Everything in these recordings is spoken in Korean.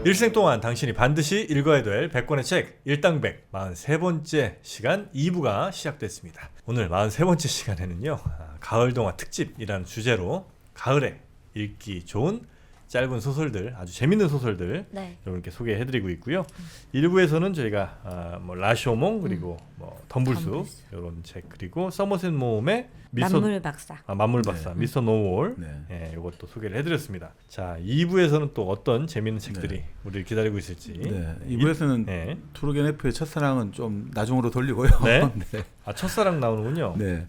일생 동안 당신이 반드시 읽어야 될 100권의 책 일당백 43번째 시간 2부가 시작됐습니다. 오늘 43번째 시간에는요. 가을 동화 특집이라는 주제로 가을에 읽기 좋은 짧은 소설들, 아주 재밌는 소설들 네. 이렇게 소개해드리고 있고요. 1부에서는 저희가 뭐 라쇼몽 그리고 뭐 덤불숲 이런 책 그리고 서머셋 모험의 만물박사. 만물박사, 네. 미스터 노월 네. 예, 이것도 소개를 해드렸습니다. 자, 2부에서는 또 어떤 재밌는 책들이 우리를 기다리고 있을지. 네. 2부에서는 네. 투르겐 F의 첫사랑은 좀 나중으로 돌리고요. 네. 네. 아, 첫사랑 나오는군요. 네.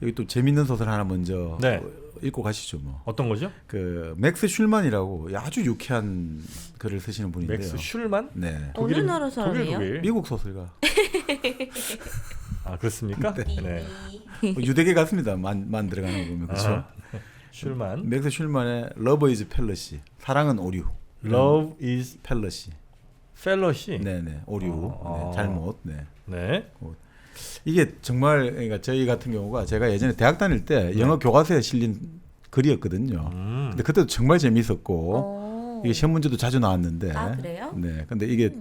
여기 또 재밌는 소설 하나 먼저 네. 읽고 가시죠. 뭐. 어떤 거죠? 그 맥스 슐만이라고 아주 유쾌한 글을 쓰시는 분인데요. 맥스 슐만? 네. 어느 나라 사람이에요? 독일. 미국 소설가. 아, 그렇습니까? 네. 유대계 같습니다. 만 들어가는 거 보면 그렇죠. 슐만. 맥스 슐만의 Love is Fallacy. 사랑은 오류. Love is Fallacy. fallacy. 네네. 오류. 네, 잘못. 네. 네. 이게 정말 그러니까 저희 같은 경우가 제가 예전에 대학 다닐 때 영어 교과서에 실린 글이었거든요. 근데 그때도 정말 재미있었고 이게 시험 문제도 자주 나왔는데. 아, 그래요? 네. 근데 이게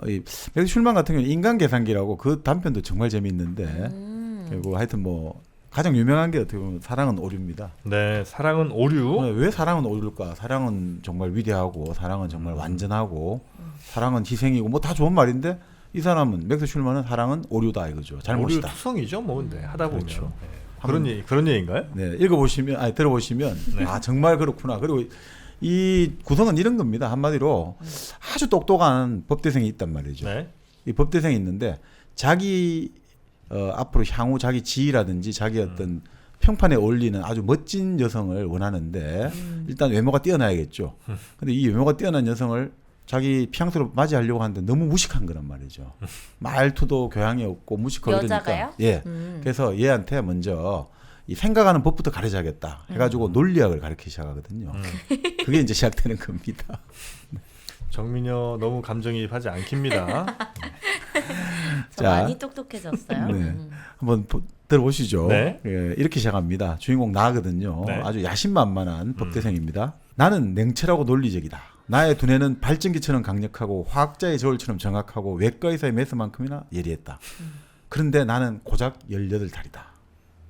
이 맥스 슐만 같은 경우는 인간 계산기라고 그 단편도 정말 재미있는데 그리고 하여튼 뭐 가장 유명한 게 어떻게 보면 사랑은 오류입니다. 네, 사랑은 오류. 왜 사랑은 오류일까? 사랑은 정말 위대하고 사랑은 정말 완전하고 사랑은 희생이고 뭐 다 좋은 말인데 이 사람은 맥스 슐만은 사랑은 오류다 이거죠. 오류 잘못이다. 투성이죠, 뭐 근데 하다 보면. 그렇죠. 네. 그런 얘기인가요? 네, 읽어보시면 아니 들어보시면 네. 아 정말 그렇구나. 그리고 이 구성은 이런 겁니다. 한마디로 아주 똑똑한 법대생이 있단 말이죠. 네. 이 법대생이 있는데 자기 앞으로 향후 자기 지위라든지 자기 어떤 평판에 어울리는 아주 멋진 여성을 원하는데 일단 외모가 뛰어나야겠죠. 근데 이 외모가 뛰어난 여성을 자기 피앙새로 맞이하려고 하는데 너무 무식한 거란 말이죠. 말투도 교양이 없고 무식하고 여자가요? 이러니까. 예. 그래서 얘한테 먼저 이 생각하는 법부터 가르쳐야겠다 해가지고 논리학을 가르치기 시작하거든요. 그게 이제 시작되는 겁니다. 정민여 너무 감정이입하지 않깁니다. 저 많이 똑똑해졌어요. 네. 한번 들어보시죠. 네. 예, 이렇게 시작합니다. 주인공 나거든요. 네. 아주 야심만만한 법대생입니다. 나는 냉철하고 논리적이다. 나의 두뇌는 발전기처럼 강력하고 화학자의 저울처럼 정확하고 외과의사의 메스만큼이나 예리했다. 그런데 나는 고작 18달이다.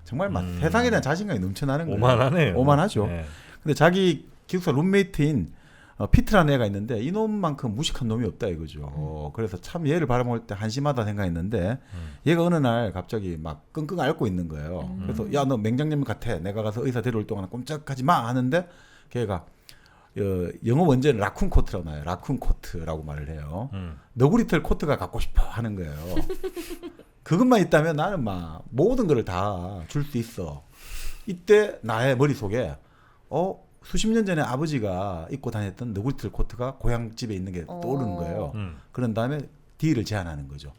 정말 세상에 대한 자신감이 넘쳐나는 거예요. 오만하네요. 오만하죠. 네. 근데 자기 기숙사 룸메이트인 피트라는 애가 있는데 이놈만큼 무식한 놈이 없다 이거죠. 그래서 참 얘를 바라볼 때 한심하다 생각했는데 얘가 어느 날 갑자기 막 끙끙 앓고 있는 거예요. 그래서 야 너 맹장염 같아. 내가 가서 의사 데려올 동안 꼼짝하지 마 하는데 걔가 영어 원제는 라쿤 코트라고 나와요. 라쿤 코트라고 말을 해요. 너구리털 코트가 갖고 싶어 하는 거예요. 그것만 있다면 나는 막 모든 걸 다 줄 수 있어. 이때 나의 머릿속에 수십 년 전에 아버지가 입고 다녔던 너구리털 코트가 고향집에 있는 게 떠오르는 거예요. 그런 다음에 딜을 제안하는 거죠.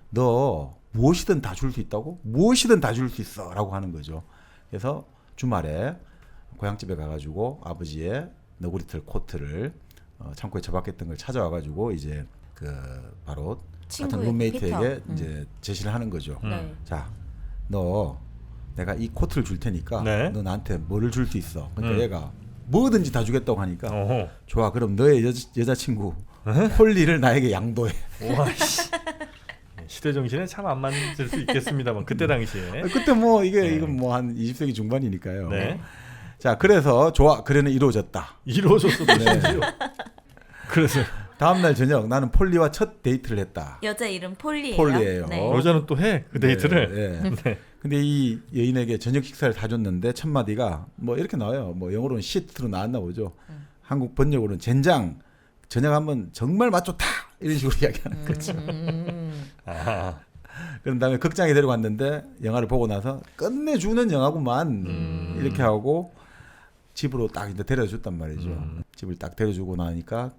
너 무엇이든 다 줄 수 있다고? 무엇이든 다 줄 수 있어 라고 하는 거죠. 그래서 주말에 고향집에 가가지고 아버지의 너구리털 코트를 창고에 처박혔던 걸 찾아와가지고 이제 그 바로 같은 룸메이트에게 이제 제시를 하는 거죠. 네. 자, 너 내가 이 코트를 줄 테니까 네. 너 나한테 뭐를 줄 수 있어. 그러니까 얘가 뭐든지 다 주겠다고 하니까 어허. 좋아. 그럼 너의 여자친구 폴리를 나에게 양도해. 와, 시대 정신에 참 안 맞을 수 있겠습니다만 그때 당시에. 그때 뭐 이건 뭐 한 20세기 중반이니까요. 네. 자, 그래서 좋아. 그래는 이루어졌다. 이루어졌어. 네. 그래서 다음날 저녁 나는 폴리와 첫 데이트를 했다. 여자 이름 폴리예요. 폴리예요. 네. 여자는 또 해 그 데이트를. 네, 네. 근데 이 여인에게 저녁 식사를 사줬는데 첫 마디가 뭐 이렇게 나와요. 뭐 영어로는 shit로 나왔나 보죠. 한국 번역으로는 젠장. 저녁 한번 정말 맛 좋다 이런 식으로 이야기하는 거죠. 아, 그런 다음에 극장에 데려갔는데 영화를 보고 나서 끝내주는 영화구만 이렇게 하고 집으로 딱 이제 데려줬단 말이죠. 집을 딱 데려주고 나니까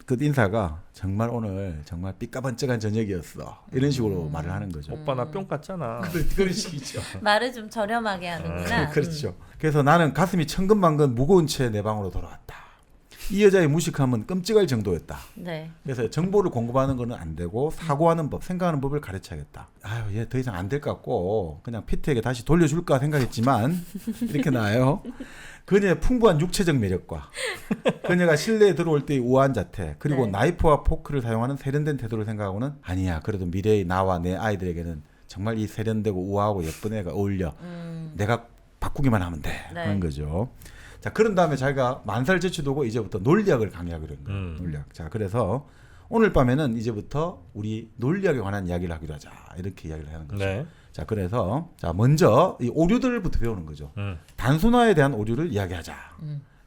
끝 인사가 정말 오늘 정말 삐까번쩍한 저녁이었어 이런 식으로 말을 하는 거죠. 오빠 나 뿅 같잖아. 그런 식이죠. 말을 좀 저렴하게 하는구나. 그렇죠. 그래서 나는 가슴이 천근만근 무거운 채 내 방으로 돌아왔다. 이 여자의 무식함은 끔찍할 정도였다. 네. 그래서 정보를 공급하는 거는 안 되고 사고하는 법, 생각하는 법을 가르쳐야겠다. 아유, 얘 더 이상 안 될 것 같고 그냥 피트에게 다시 돌려줄까 생각했지만 이렇게 나와요. 그녀의 풍부한 육체적 매력과 그녀가 실내에 들어올 때의 우아한 자태 그리고 네. 나이프와 포크를 사용하는 세련된 태도를 생각하고는 아니야. 그래도 미래의 나와 내 아이들에게는 정말 이 세련되고 우아하고 예쁜 애가 어울려. 내가 바꾸기만 하면 돼. 네. 하는 거죠. 자, 그런 다음에 자기가 만사를 제치두고 이제부터 논리학을 강의하기로 한 거예요. 논리학. 자, 그래서 오늘 밤에는 이제부터 우리 논리학에 관한 이야기를 하기로 하자. 이렇게 이야기를 하는 거죠. 네. 자, 그래서 자 먼저 이 오류들부터 배우는 거죠. 단순화에 대한 오류를 이야기하자.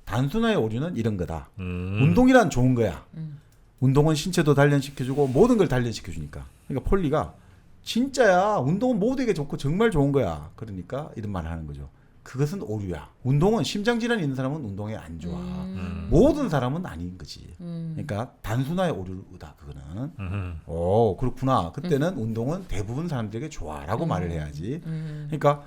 단순화의 오류는 이런 거다. 운동이란 좋은 거야. 운동은 신체도 단련시켜주고 모든 걸 단련시켜주니까. 그러니까 폴리가 진짜야. 운동은 모두에게 좋고 정말 좋은 거야. 그러니까 이런 말을 하는 거죠. 그것은 오류야. 운동은 심장질환이 있는 사람은 운동에 안 좋아. 모든 사람은 아닌 거지. 그러니까 단순화의 오류다. 그거는. 오, 그렇구나. 그때는 운동은 대부분 사람들에게 좋아라고 말을 해야지. 그러니까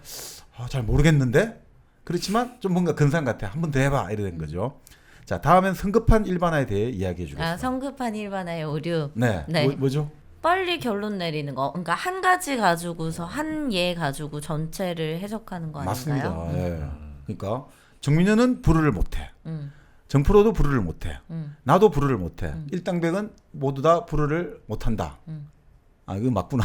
잘 모르겠는데 그렇지만 좀 뭔가 근사한 것 같아. 한번 더 해봐. 이래 된 거죠. 자, 다음엔 성급한 일반화에 대해 이야기해 주겠습니다. 아, 성급한 일반화의 오류. 네. 네. 뭐죠? 빨리 결론 내리는 거. 그러니까 한 가지 가지고서 한 예 가지고 전체를 해석하는 거 아닌가요? 맞습니다. 예. 그러니까 정민현은 불을을 못해. 정프로도 불을을 못해. 나도 불을을 못해. 일당백은 모두 다 불을을 못한다. 아, 이거 맞구나.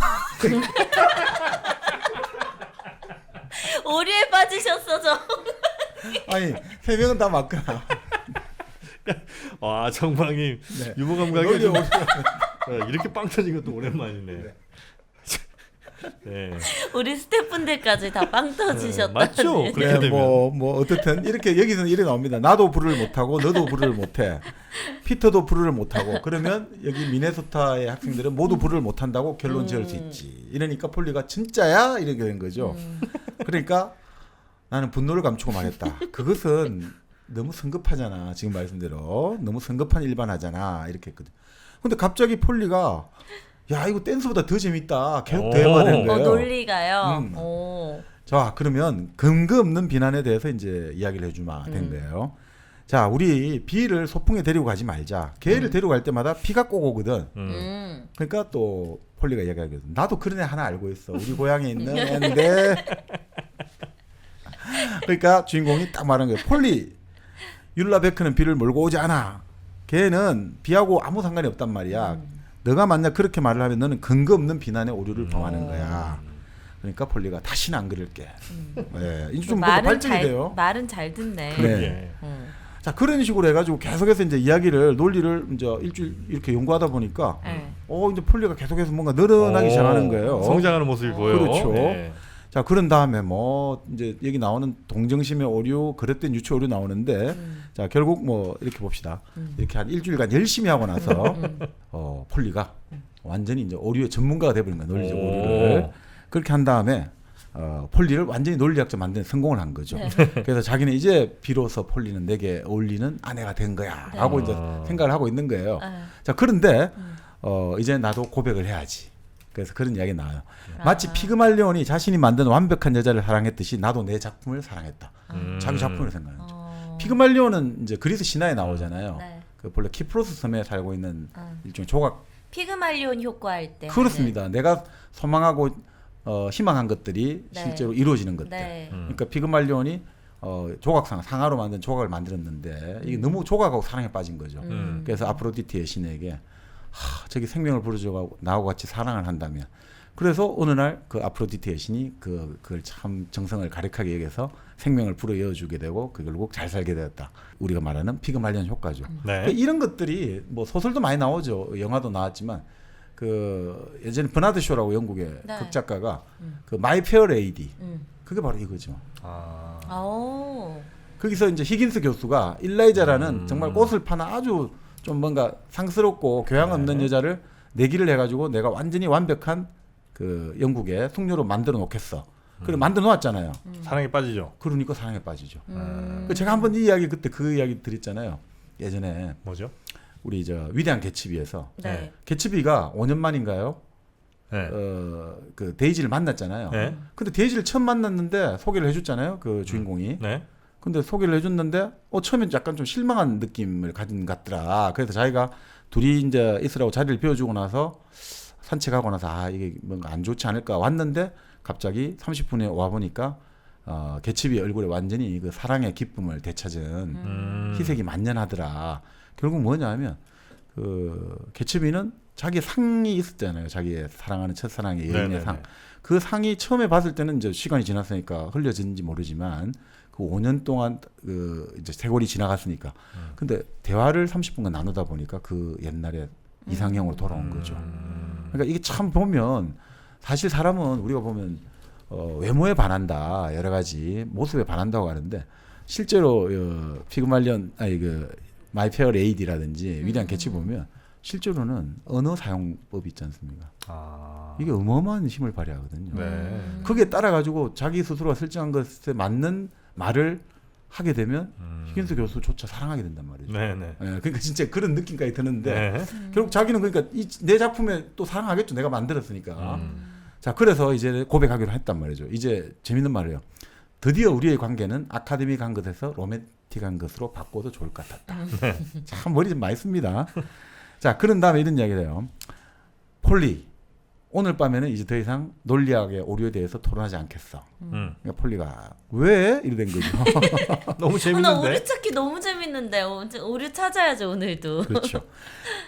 오류에 빠지셨어 저. 아니, 세 명은 다 맞구나. 와, 정방님 네. 유머 감각이 논리 좀 오류. 이렇게 빵 터진 것도 오랜만이네. 네. 우리 스태프분들까지 다 빵 터지셨다. 맞죠? 그렇게 네, 되면. 뭐 어떻든 이렇게 여기서는 이래 나옵니다. 나도 불을 못하고 너도 불을 못해. 피터도 불을 못하고 그러면 여기 미네소타의 학생들은 모두 불을 못한다고 결론 지을 수 있지. 이러니까 폴리가 진짜야? 이렇게 된 거죠. 그러니까 나는 분노를 감추고 말했다. 그것은 너무 성급하잖아. 지금 말씀대로 너무 성급한 일반화잖아. 이렇게 했거든. 근데 갑자기 폴리가 야, 이거 댄스보다 더 재밌다. 계속 더 해봐야 되는 거예요. 논리가요. 오. 자, 그러면 근거 없는 비난에 대해서 이제 이야기를 해주마 된 거예요. 자, 우리 비를 소풍에 데리고 가지 말자. 개를 데리고 갈 때마다 비가 꼭 오거든. 그러니까 또 폴리가 이야기하거든. 나도 그런 애 하나 알고 있어. 우리 고향에 있는 애인데. 그러니까 주인공이 딱 말한 거예요. 폴리, 율라베크는 비를 몰고 오지 않아. 걔는 비하고 아무 상관이 없단 말이야. 너가 만약 그렇게 말을 하면 너는 근거 없는 비난의 오류를 범하는 거야. 그러니까 폴리가 다시는 안 그럴게. 네, 이제 좀 뭔가 발전이 돼요. 말은 잘 듣네. 네. 자, 그런 식으로 해가지고 계속해서 이제 이야기를 논리를 이제 일주일 이렇게 연구하다 보니까 네. 이제 폴리가 계속해서 뭔가 늘어나기 시작하는 거예요. 성장하는 모습이 보여요. 그렇죠. 네. 자, 그런 다음에 뭐 이제 여기 나오는 동정심의 오류, 그릇된 유추 오류 나오는데 자, 결국 뭐 이렇게 봅시다. 이렇게 한 일주일간 열심히 하고 나서 폴리가 완전히 이제 오류의 전문가가 돼버린 거야. 논리적 오류를. 그렇게 한 다음에 폴리를 완전히 논리학자 만드는 성공을 한 거죠. 그래서 자기는 이제 비로소 폴리는 내게 어울리는 아내가 된 거야 라고 이제 생각을 하고 있는 거예요. 자, 그런데 이제 나도 고백을 해야지. 그래서 그런 이야기 나와요. 마치 피그말리온이 자신이 만든 완벽한 여자를 사랑했듯이 나도 내 작품을 사랑했다. 자기 작품을 생각하는 거죠. 피그말리온은 이제 그리스 신화에 나오잖아요. 네. 그 본래 키프로스 섬에 살고 있는 일종의 조각. 피그말리온 효과할 때. 그렇습니다. 내가 소망하고 희망한 것들이 네. 실제로 이루어지는 것들. 네. 그러니까 피그말리온이 조각상 상아로 만든 조각을 만들었는데 이게 너무 조각하고 사랑에 빠진 거죠. 그래서 아프로디테의 신에게 저기 생명을 부르주고 나하고 같이 사랑을 한다면. 그래서 어느 날 그 아프로디테의 신이 그걸 참 정성을 가득하게 여겨서 생명을 불어이어주게 되고 그 결국 잘 살게 되었다. 우리가 말하는 피그말리온 효과죠. 네. 그러니까 이런 것들이 뭐 소설도 많이 나오죠. 영화도 나왔지만 그 예전에 버나드 쇼라고 영국의 네. 극작가가 그 마이 페어 레이디 그게 바로 이거죠. 오. 거기서 이제 히긴스 교수가 일라이자라는 정말 꽃을 파는 아주 좀 뭔가 상스럽고 교양 없는 여자를 내기를 해가지고 내가 완전히 완벽한 그 영국의 숙녀로 만들어 놓겠어. 그래 만들어 놓았잖아요. 사랑에 빠지죠. 그러니까 사랑에 빠지죠. 제가 한번 이 이야기 그때 그 이야기 드렸잖아요. 예전에 뭐죠? 우리 저 위대한 개츠비에서 네. 개츠비가 5년 만인가요? 네. 그 데이지를 만났잖아요. 네. 근데 데이지를 처음 만났는데 소개를 해줬잖아요. 그 주인공이. 네. 근데 소개를 해줬는데 처음엔 약간 좀 실망한 느낌을 가진 것 같더라. 그래서 자기가 둘이 이제 있으라고 자리를 비워주고 나서 산책하고 나서 이게 뭔가 안 좋지 않을까 왔는데 갑자기 30분에 와 보니까 개츠비 얼굴에 완전히 그 사랑의 기쁨을 되찾은 희색이 만연하더라. 결국 뭐냐면 그 개츠비는 자기 상이 있었잖아요. 자기의 사랑하는 첫사랑의 여인의 네네네. 상. 그 상이 처음에 봤을 때는 이제 시간이 지났으니까 흘려진지 모르지만 그 5년 동안 그 이제 세월이 지나갔으니까. 근데 대화를 30분간 나누다 보니까 그 옛날에 이상형으로 돌아온 거죠. 그러니까 이게 참 보면 사실 사람은 우리가 보면 외모에 반한다, 여러 가지 모습에 반한다고 하는데 실제로 피그말리언 그 마이 페어 레이디라든지 위대한 개츠 보면 실제로는 언어 사용법이 있지 않습니까? 이게 어마어마한 힘을 발휘하거든요. 네. 거기에 따라 가지고 자기 스스로가 설정한 것에 맞는 말을 하게 되면 히긴스 교수조차 사랑하게 된단 말이죠. 네네. 그러니까 진짜 그런 느낌까지 드는데 네. 결국 자기는 그러니까 내 작품에 또 사랑하겠죠. 내가 만들었으니까. 음. 자, 그래서 이제 고백하기로 했단 말이죠. 이제 재밌는 말이에요. 드디어 우리의 관계는 아카데믹한 것에서 로맨틱한 것으로 바꿔도 좋을 것 같았다. 참 머리 좀 많이 씁니다. 자, 그런 다음에 이런 이야기를 해요. 폴리, 오늘 밤에는 이제 더 이상 논리학의 오류에 대해서 토론하지 않겠어. 그러니까 폴리가 왜? 이래 된 거죠. 너무 나 재밌는데. 오류 찾기 너무 재밌는데 오류 찾아야죠 오늘도. 그렇죠.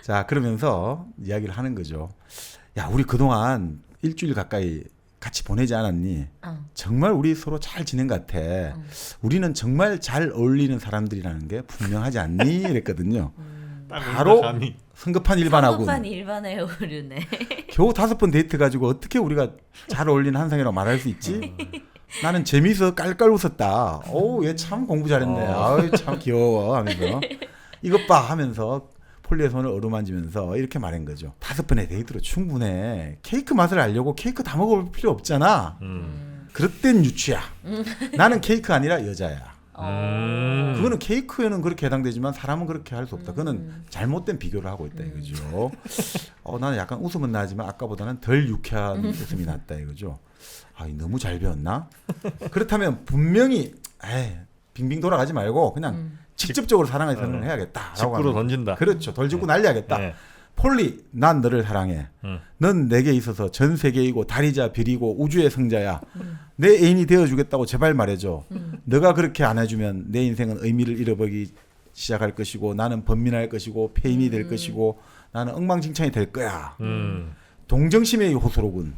자, 그러면서 이야기를 하는 거죠. 야, 우리 그동안 일주일 가까이 같이 보내지 않았니? 정말 우리 서로 잘 지낸 것 같아. 우리는 정말 잘 어울리는 사람들이라는 게 분명하지 않니? 이랬거든요. 바로 성급한 일반하고 성급한 일반의 오류네. 겨우 5번 데이트 가지고 어떻게 우리가 잘 어울리는 한상이라고 말할 수 있지? 나는 재미있어 깔깔 웃었다. 오, 얘 참 공부 잘했네. 아유, 참 귀여워 하면서 이것 봐 하면서 폴리의 손을 어루만지면서 이렇게 말한 거죠. 5번의 데이트로 충분해. 케이크 맛을 알려고 케이크 다 먹어볼 필요 없잖아. 그릇된 유치야. 나는 케이크 아니라 여자야. 그거는 케이크에는 그렇게 해당되지만 사람은 그렇게 할 수 없다. 그거는 잘못된 비교를 하고 있다 이거죠. 나는 약간 웃음은 나지만 아까보다는 덜 유쾌한 웃음이 났다 이거죠. 너무 잘 배웠나? 그렇다면 분명히 빙빙 돌아가지 말고 그냥 직접적으로 사랑을 설명해야겠다라고 직구로 던진다. 그렇죠. 덜 짚고 날려야겠다. 네. 폴리, 난 너를 사랑해. 넌 내게 있어서 전 세계이고 달이자 별이고 우주의 성자야. 내 애인이 되어주겠다고 제발 말해줘. 너가 그렇게 안 해주면 내 인생은 의미를 잃어버리기 시작할 것이고 나는 번민할 것이고 폐인이 될 것이고 나는 엉망진창이 될 거야. 동정심의 호소로군.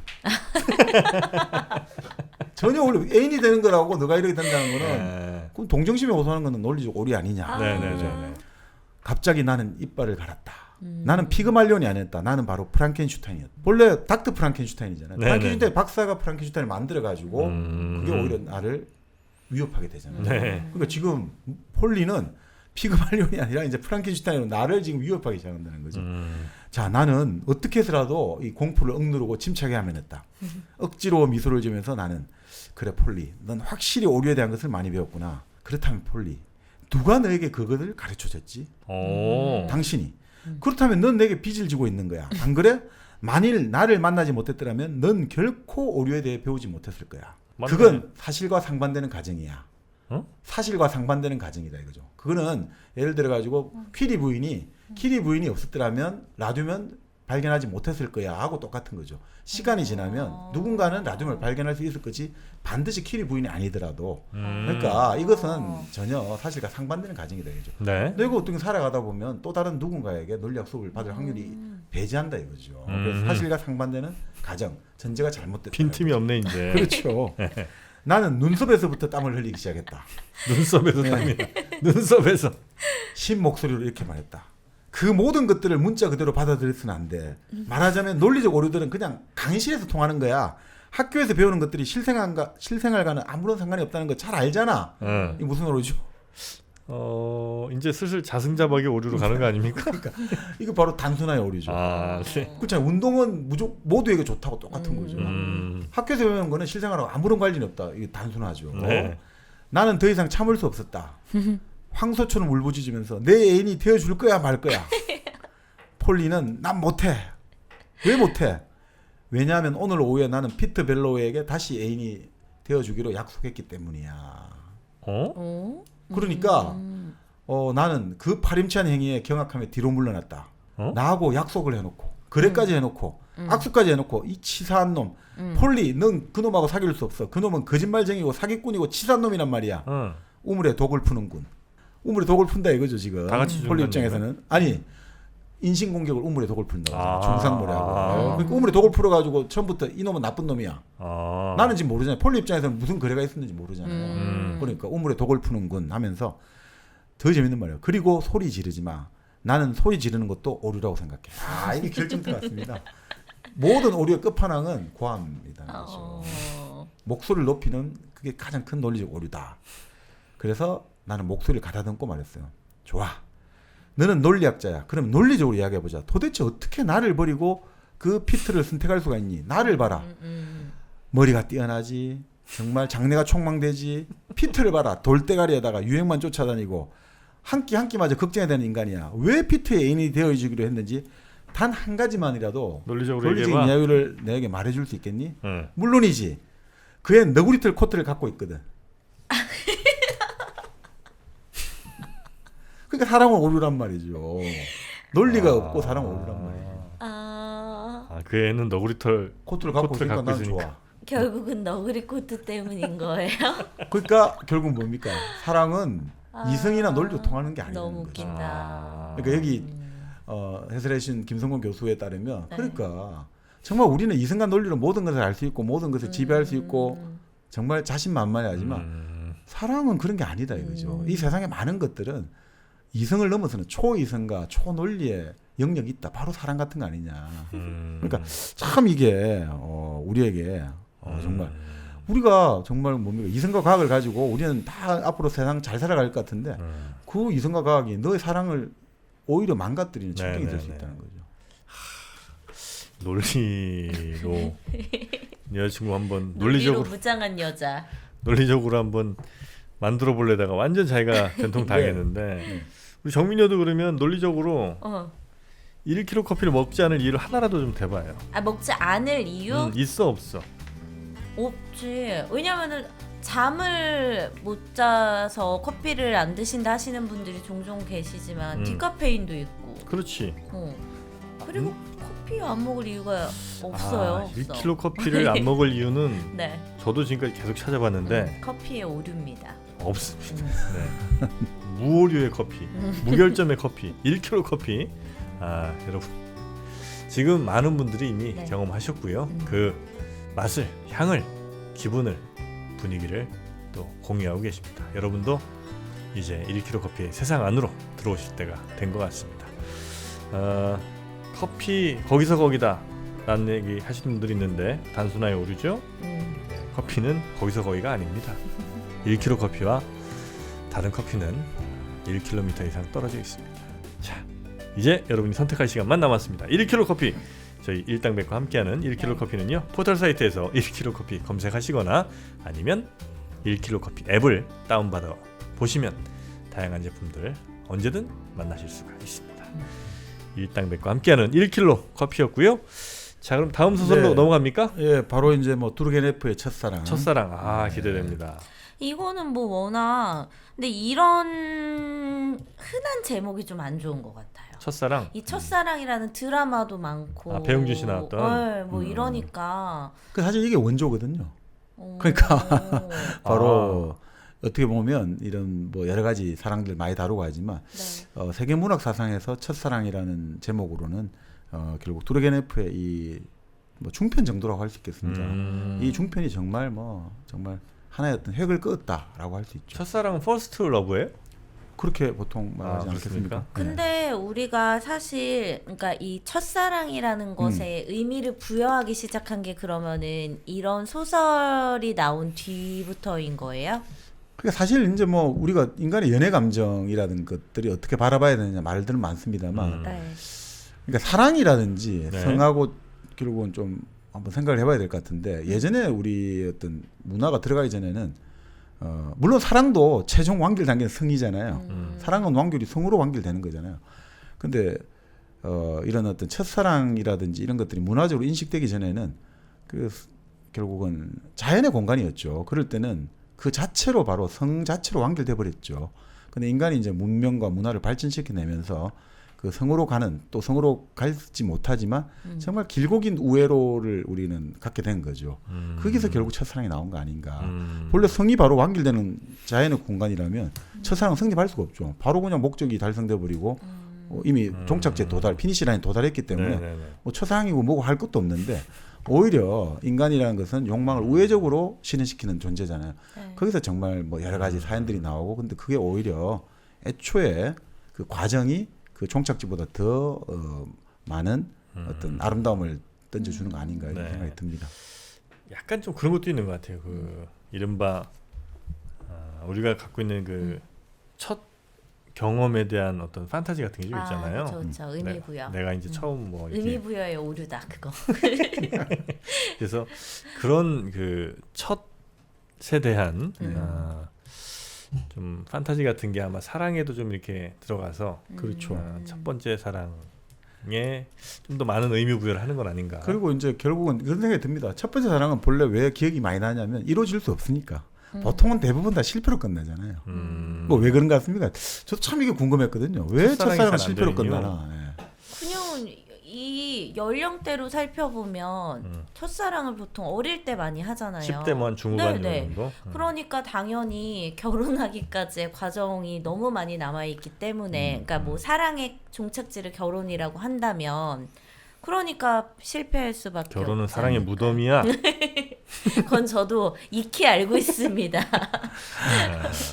전혀 원래 애인이 되는 거라고 너가 이렇게 된다는 거는 그럼 동정심에 호소하는 거는 논리적 오리 아니냐. 네네네. 갑자기 나는 이빨을 갈았다. 나는 피그말리온이 아니었다. 나는 바로 프랑켄슈타인이었다. 원래 닥터 프랑켄슈타인이잖아요. 네네. 프랑켄슈타인 박사가 프랑켄슈타인을 만들어가지고 그게 오히려 나를 위협하게 되잖아요. 네. 그러니까 지금 폴리는 피그말리온이 아니라 이제 프랑켄슈타인으로 나를 지금 위협하기 시작한다는 거죠. 자, 나는 어떻게 해서라도 이 공포를 억누르고 침착하게 하면 했다. 억지로 미소를 지으면서 나는 그래 폴리, 넌 확실히 오류에 대한 것을 많이 배웠구나. 그렇다면 폴리, 누가 너에게 그것을 가르쳐줬지? 당신이. 그렇다면 넌 내게 빚을 지고 있는 거야. 안 그래? 만일 나를 만나지 못했더라면 넌 결코 오류에 대해 배우지 못했을 거야. 맞네. 그건 사실과 상반되는 가정이야. 어? 사실과 상반되는 가정이다 이거죠. 그거는 예를 들어 가지고 키리 부인이 없었더라면 라듐은 발견하지 못했을 거야 하고 똑같은 거죠. 시간이 지나면 누군가는 라듐을 발견할 수 있을 거지 반드시 키리 부인이 아니더라도 그러니까 이것은 전혀 사실과 상반되는 가정이다 이거죠. 네. 내가 어떻게 살아가다 보면 또 다른 누군가에게 논리학 수업을 받을 확률이 배제한다 이거죠. 그래서 사실과 상반되는 가정 전제가 잘못됐다. 빈틈이 없네 이제. 그렇죠. 나는 눈썹에서부터 땀을 흘리기 시작했다. 눈썹에서 땀이 나. 눈썹에서. 신 목소리로 이렇게 말했다. 그 모든 것들을 문자 그대로 받아들여서는 안 돼. 말하자면 논리적 오류들은 그냥 강의실에서 통하는 거야. 학교에서 배우는 것들이 실생활과는 아무런 상관이 없다는 거 잘 알잖아. 이게 무슨 오류죠? 이제 슬슬 자승자박의 오류로 가는 거 아닙니까? 그러니까 이거 바로 단순화의 오류죠. 네. 그렇잖아요. 운동은 모두에게 좋다고 똑같은 거죠. 학교에서 배우는 거는 실생활하고 아무런 관련이 없다. 이게 단순하죠. 네. 나는 더 이상 참을 수 없었다. 황소처럼 울부짖으면서 내 애인이 되어줄 거야 말 거야. 폴리는 난 못해. 왜 못해? 왜냐하면 오늘 오후에 나는 피터 벨로우에게 다시 애인이 되어주기로 약속했기 때문이야. 어? 그러니까 나는 그 파렴치한 행위에 경악함에 뒤로 물러났다. 나하고 약속을 해놓고 거래까지 해놓고 악수까지 해놓고 이 치사한 놈 폴리 넌 그놈하고 사귈 수 없어. 그놈은 거짓말쟁이고 사기꾼이고 치사한 놈이란 말이야. 우물에 독을 푸는군. 우물에 독을 푼다 이거죠 지금. 다 같이 폴리 죽는 입장에서는 아니 인신공격을 우물에 독을 푼다고 아. 중상모래하고. 그러니까 우물에 독을 풀어가지고 처음부터 이놈은 나쁜 놈이야. 나는 지금 모르잖아요. 폴리 입장에서는 무슨 거래가 있었는지 모르잖아요. 그러니까 우물에 독을 푸는군 하면서 더 재밌는 말이에요. 그리고 소리 지르지 마. 나는 소리 지르는 것도 오류라고 생각해. 이게 결정점 같습니다. 모든 오류의 끝판왕은 고함이라는 거죠. 목소리를 높이는 그게 가장 큰 논리적 오류다. 그래서 나는 목소리를 가다듬고 말했어요. 좋아. 너는 논리학자야. 그럼 논리적으로 이야기해보자. 도대체 어떻게 나를 버리고 그 피트를 선택할 수가 있니? 나를 봐라. 머리가 뛰어나지. 정말 장래가 촉망되지. 피트를 봐라. 돌대가리에다가 유행만 쫓아다니고 한 끼 마저 걱정해야 되는 인간이야. 왜 피트의 애인이 되어주기로 했는지 단 한 가지만이라도 논리적으로 논리적인 얘기해봐. 이야기를 내게 말해줄 수 있겠니? 응. 물론이지. 그의 너구리털 코트를 갖고 있거든. 그러니까 사랑은 오류란 말이죠. 논리가 없고 사랑은 오류란 말이에요. 그 애는 너구리털 코트를 갖고 코트를 있으니까 갖고 난 있으니까. 좋아. 결국은 너구리 코트 때문인 거예요? 그러니까 결국 뭡니까? 사랑은 이성이나 논리로 통하는 게 아니라는 너무 거죠. 웃긴다. 그러니까 여기 해설해주신 김성곤 교수에 따르면 네. 그러니까 정말 우리는 이성과 논리로 모든 것을 알 수 있고 모든 것을 지배할 수 있고 정말 자신만만해하지만 사랑은 그런 게 아니다 이거죠. 이 세상에 많은 것들은 이성을 넘어서는 초이성과 초논리의 영역이 있다. 바로 사랑 같은 거 아니냐. 그러니까 참 이게 우리에게 정말 우리가 정말 뭡니까 이성과 과학을 가지고 우리는 다 앞으로 세상 잘 살아갈 것 같은데 그 이성과 과학이 너의 사랑을 오히려 망가뜨리는 책정이 될 수 네네네. 있다는 거죠. 논리로 여자친구 한번 논리로 논리적으로 무장한 여자. 한번 만들어 보려다가 완전 자기가 된통 당했는데 우리 정민여도 그러면 논리적으로 1kg 커피를 먹지 않을 이유를 하나라도 좀 대봐요. 먹지 않을 이유? 있어 없어? 없지. 왜냐면은 잠을 못 자서 커피를 안 드신다 하시는 분들이 종종 계시지만 디카페인도 있고. 그렇지. 그리고 커피 안 먹을 이유가 없어요. 없어. 1kg 커피를 안 먹을 이유는 네. 저도 지금까지 계속 찾아봤는데 커피의 오류입니다. 없습니다. 네. 무오류의 커피, 무결점의 커피, 1kg 커피. 여러분 지금 많은 분들이 이미 네. 경험하셨고요. 그 맛을, 향을, 기분을, 분위기를 또 공유하고 계십니다. 여러분도 이제 1kg 커피의 세상 안으로 들어오실 때가 된 것 같습니다. 커피 거기서 거기다 라는 얘기 하시는 분들이 있는데 단순하게 오류죠. 커피는 거기서 거기가 아닙니다. 1kg 커피와 다른 커피는 1km 이상 떨어져 있습니다. 자, 이제 여러분이 선택할 시간만 남았습니다. 1kg 커피 저희 일당백과 함께하는 1kg 커피는요 포털 사이트에서 1kg 커피 검색하시거나 아니면 1kg 커피 앱을 다운받아 보시면 다양한 제품들 언제든 만나실 수가 있습니다. 일당백과 함께하는 1kg 커피였고요. 자, 그럼 다음 소설로 네. 넘어갑니까? 예, 바로 이제 뭐 두르게네프의 첫사랑. 첫사랑. 기대됩니다. 이거는 뭐 워낙 근데 이런 흔한 제목이 좀 안 좋은 것 같아요. 첫사랑. 이 첫사랑이라는 드라마도 많고 배용준 씨 나왔던? 뭐 이러니까 그 사실 이게 원조거든요. 어. 그러니까 바로 어떻게 보면 이런 뭐 여러 가지 사랑들 많이 다루고 하지만 네. 세계 문학 사상에서 첫사랑이라는 제목으로는 결국 두르게네프의 이 뭐 중편 정도라고 할 수 있겠습니다. 이 중편이 정말 정말 하나의 어떤 획을 그었다라고 할 수 있죠. 첫사랑은 퍼스트 러브예요? 그렇게 보통 말하지 그렇습니까? 않겠습니까? 근데 우리가 사실 그러니까 이 첫사랑이라는 것에 의미를 부여하기 시작한 게 그러면은 이런 소설이 나온 뒤부터인 거예요? 그러니까 사실 이제 뭐 우리가 인간의 연애 감정이라는 것들이 어떻게 바라봐야 되느냐 말들은 많습니다만, 네. 그러니까 사랑이라든지 네. 성하고 결국은 좀 한번 생각을 해봐야 될 것 같은데 예전에 우리 어떤 문화가 들어가기 전에는 물론 사랑도 최종 완결 단계는 성이잖아요. 사랑은 완결이 성으로 완결되는 거잖아요. 근데 이런 어떤 첫사랑이라든지 이런 것들이 문화적으로 인식되기 전에는 그 결국은 자연의 공간이었죠. 그럴 때는 그 자체로 바로 성 자체로 완결돼 버렸죠. 근데 인간이 이제 문명과 문화를 발전시켜내면서 그 성으로 가는 또 성으로 가지 못하지만 정말 길고 긴 우회로를 우리는 갖게 된 거죠. 거기서 결국 첫사랑이 나온 거 아닌가. 본래 성이 바로 완결되는 자연의 공간이라면 첫사랑은 성립할 수가 없죠. 바로 그냥 목적이 달성돼 버리고 이미 종착지에 피니시 라인 도달했기 때문에 네네네. 뭐 첫사랑이고 뭐고 할 것도 없는데 오히려 인간이라는 것은 욕망을 우회적으로 실현시키는 존재잖아요. 네. 거기서 정말 뭐 여러 가지 사연들이 나오고 근데 그게 오히려 애초에 그 과정이 그 종착지보다 더 많은 어떤 아름다움을 던져주는 거 아닌가 이런 네. 생각이 듭니다. 약간 좀 그런 것도 있는 것 같아요. 그 이른바 우리가 갖고 있는 그 첫 경험에 대한 어떤 판타지 같은 게 좀 있잖아요. 그렇죠. 의미 부여. 내가 이제 처음 뭐 이렇게 의미 부여의 오류다 그거. 그래서 그런 그 첫에 대한 좀 판타지 같은 게 아마 사랑에도 좀 이렇게 들어가서 그렇죠. 첫 번째 사랑에 좀 더 많은 의미 부여를 하는 건 아닌가. 그리고 이제 결국은 그런 생각이 듭니다. 첫 번째 사랑은 본래 왜 기억이 많이 나냐면 이루어질 수 없으니까. 보통은 대부분 다 실패로 끝나잖아요. 뭐 왜 그런 것 같습니까? 저도 참 이게 궁금했거든요. 왜 첫사랑이 첫사랑은 잘안 실패로 되는 끝나나? 예. 그냥 이 연령대로 살펴보면 첫사랑을 보통 어릴 때 많이 하잖아요. 10대 뭐 한 중후반 네. 정도. 그러니까 당연히 결혼하기까지의 과정이 너무 많이 남아있기 때문에 그러니까 뭐 사랑의 종착지를 결혼이라고 한다면 그러니까 실패할 수밖에 결혼은 없지 사랑의 않을까. 무덤이야. 그건 저도 익히 알고 있습니다.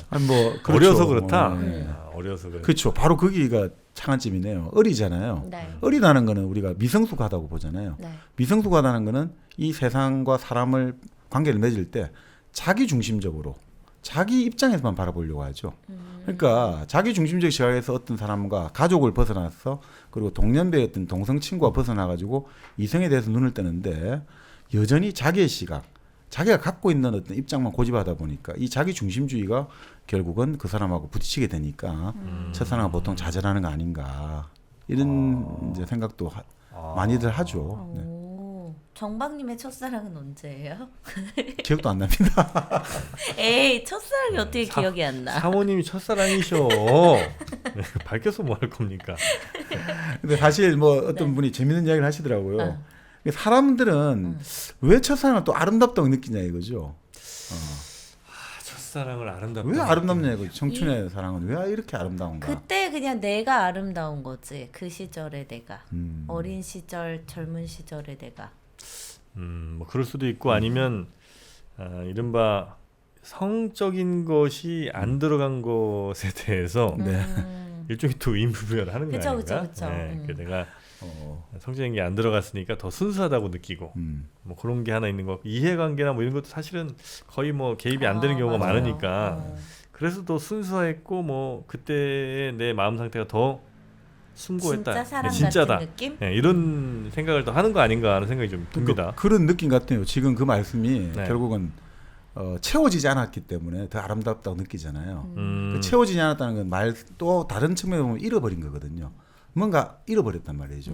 아니 뭐 그렇죠. 어려서 그렇다. 네. 어려서 그래. 그렇죠. 바로 거기가 창안점이네요. 어리잖아요. 네. 어리다는 거는 우리가 미성숙하다고 보잖아요. 네. 미성숙하다는 거는 이 세상과 사람을 관계를 맺을 때 자기 중심적으로 자기 입장에서만 바라보려고 하죠. 그러니까 자기 중심적 시각에서 어떤 사람과 가족을 벗어나서 그리고 동년배의 어떤 동성 친구와 벗어나 가지고 이성에 대해서 눈을 뜨는데 여전히 자기의 시각, 자기가 갖고 있는 어떤 입장만 고집하다 보니까 이 자기 중심주의가 결국은 그 사람하고 부딪히게 되니까 첫사랑은 보통 좌절하는 거 아닌가 이런 이제 생각도 많이들 하죠. 네. 오, 정박님의 첫사랑은 언제예요? 기억도 안 납니다. 에이 첫사랑이 어떻게 기억이 안 나? 사모님이 첫사랑이셔. 네, 밝혀서 뭐 할 겁니까? 근데 사실 뭐 어떤 네. 분이 재밌는 이야기를 하시더라고요. 어. 사람들은 왜 첫사랑을 또 아름답다고 느끼냐 이거죠. 첫사랑을 아름답다. 왜 아름답냐 이거죠. 청춘의 사랑은 왜 이렇게 아름다운가. 그때 그냥 내가 아름다운 거지. 그 시절의 내가. 음. 어린 시절, 젊은 시절의 내가. 뭐 그럴 수도 있고 아니면 이른바 성적인 것이 안 들어간 것에 대해서 일종의 또 의무부여를 하는 거 그쵸, 아닌가? 그쵸, 그쵸. 네, 그 내가 어. 성적인 게 안 들어갔으니까 더 순수하다고 느끼고 뭐 그런 게 하나 있는 거. 이해관계나 뭐 이런 것도 사실은 거의 뭐 개입이 안 되는 경우가 맞아요. 많으니까 그래서 더 순수했고 뭐 그때의 내 마음 상태가 더 숭고했다. 진짜 사랑 진짜다. 같은 느낌? 네, 이런 생각을 더 하는 거 아닌가 하는 생각이 좀 듭니다. 그러니까 그런 느낌 같아요. 지금 그 말씀이 네. 결국은 채워지지 않았기 때문에 더 아름답다고 느끼잖아요. 그 그 채워지지 않았다는 건 말 또 다른 측면에 보면 잃어버린 거거든요. 뭔가 잃어버렸단 말이죠.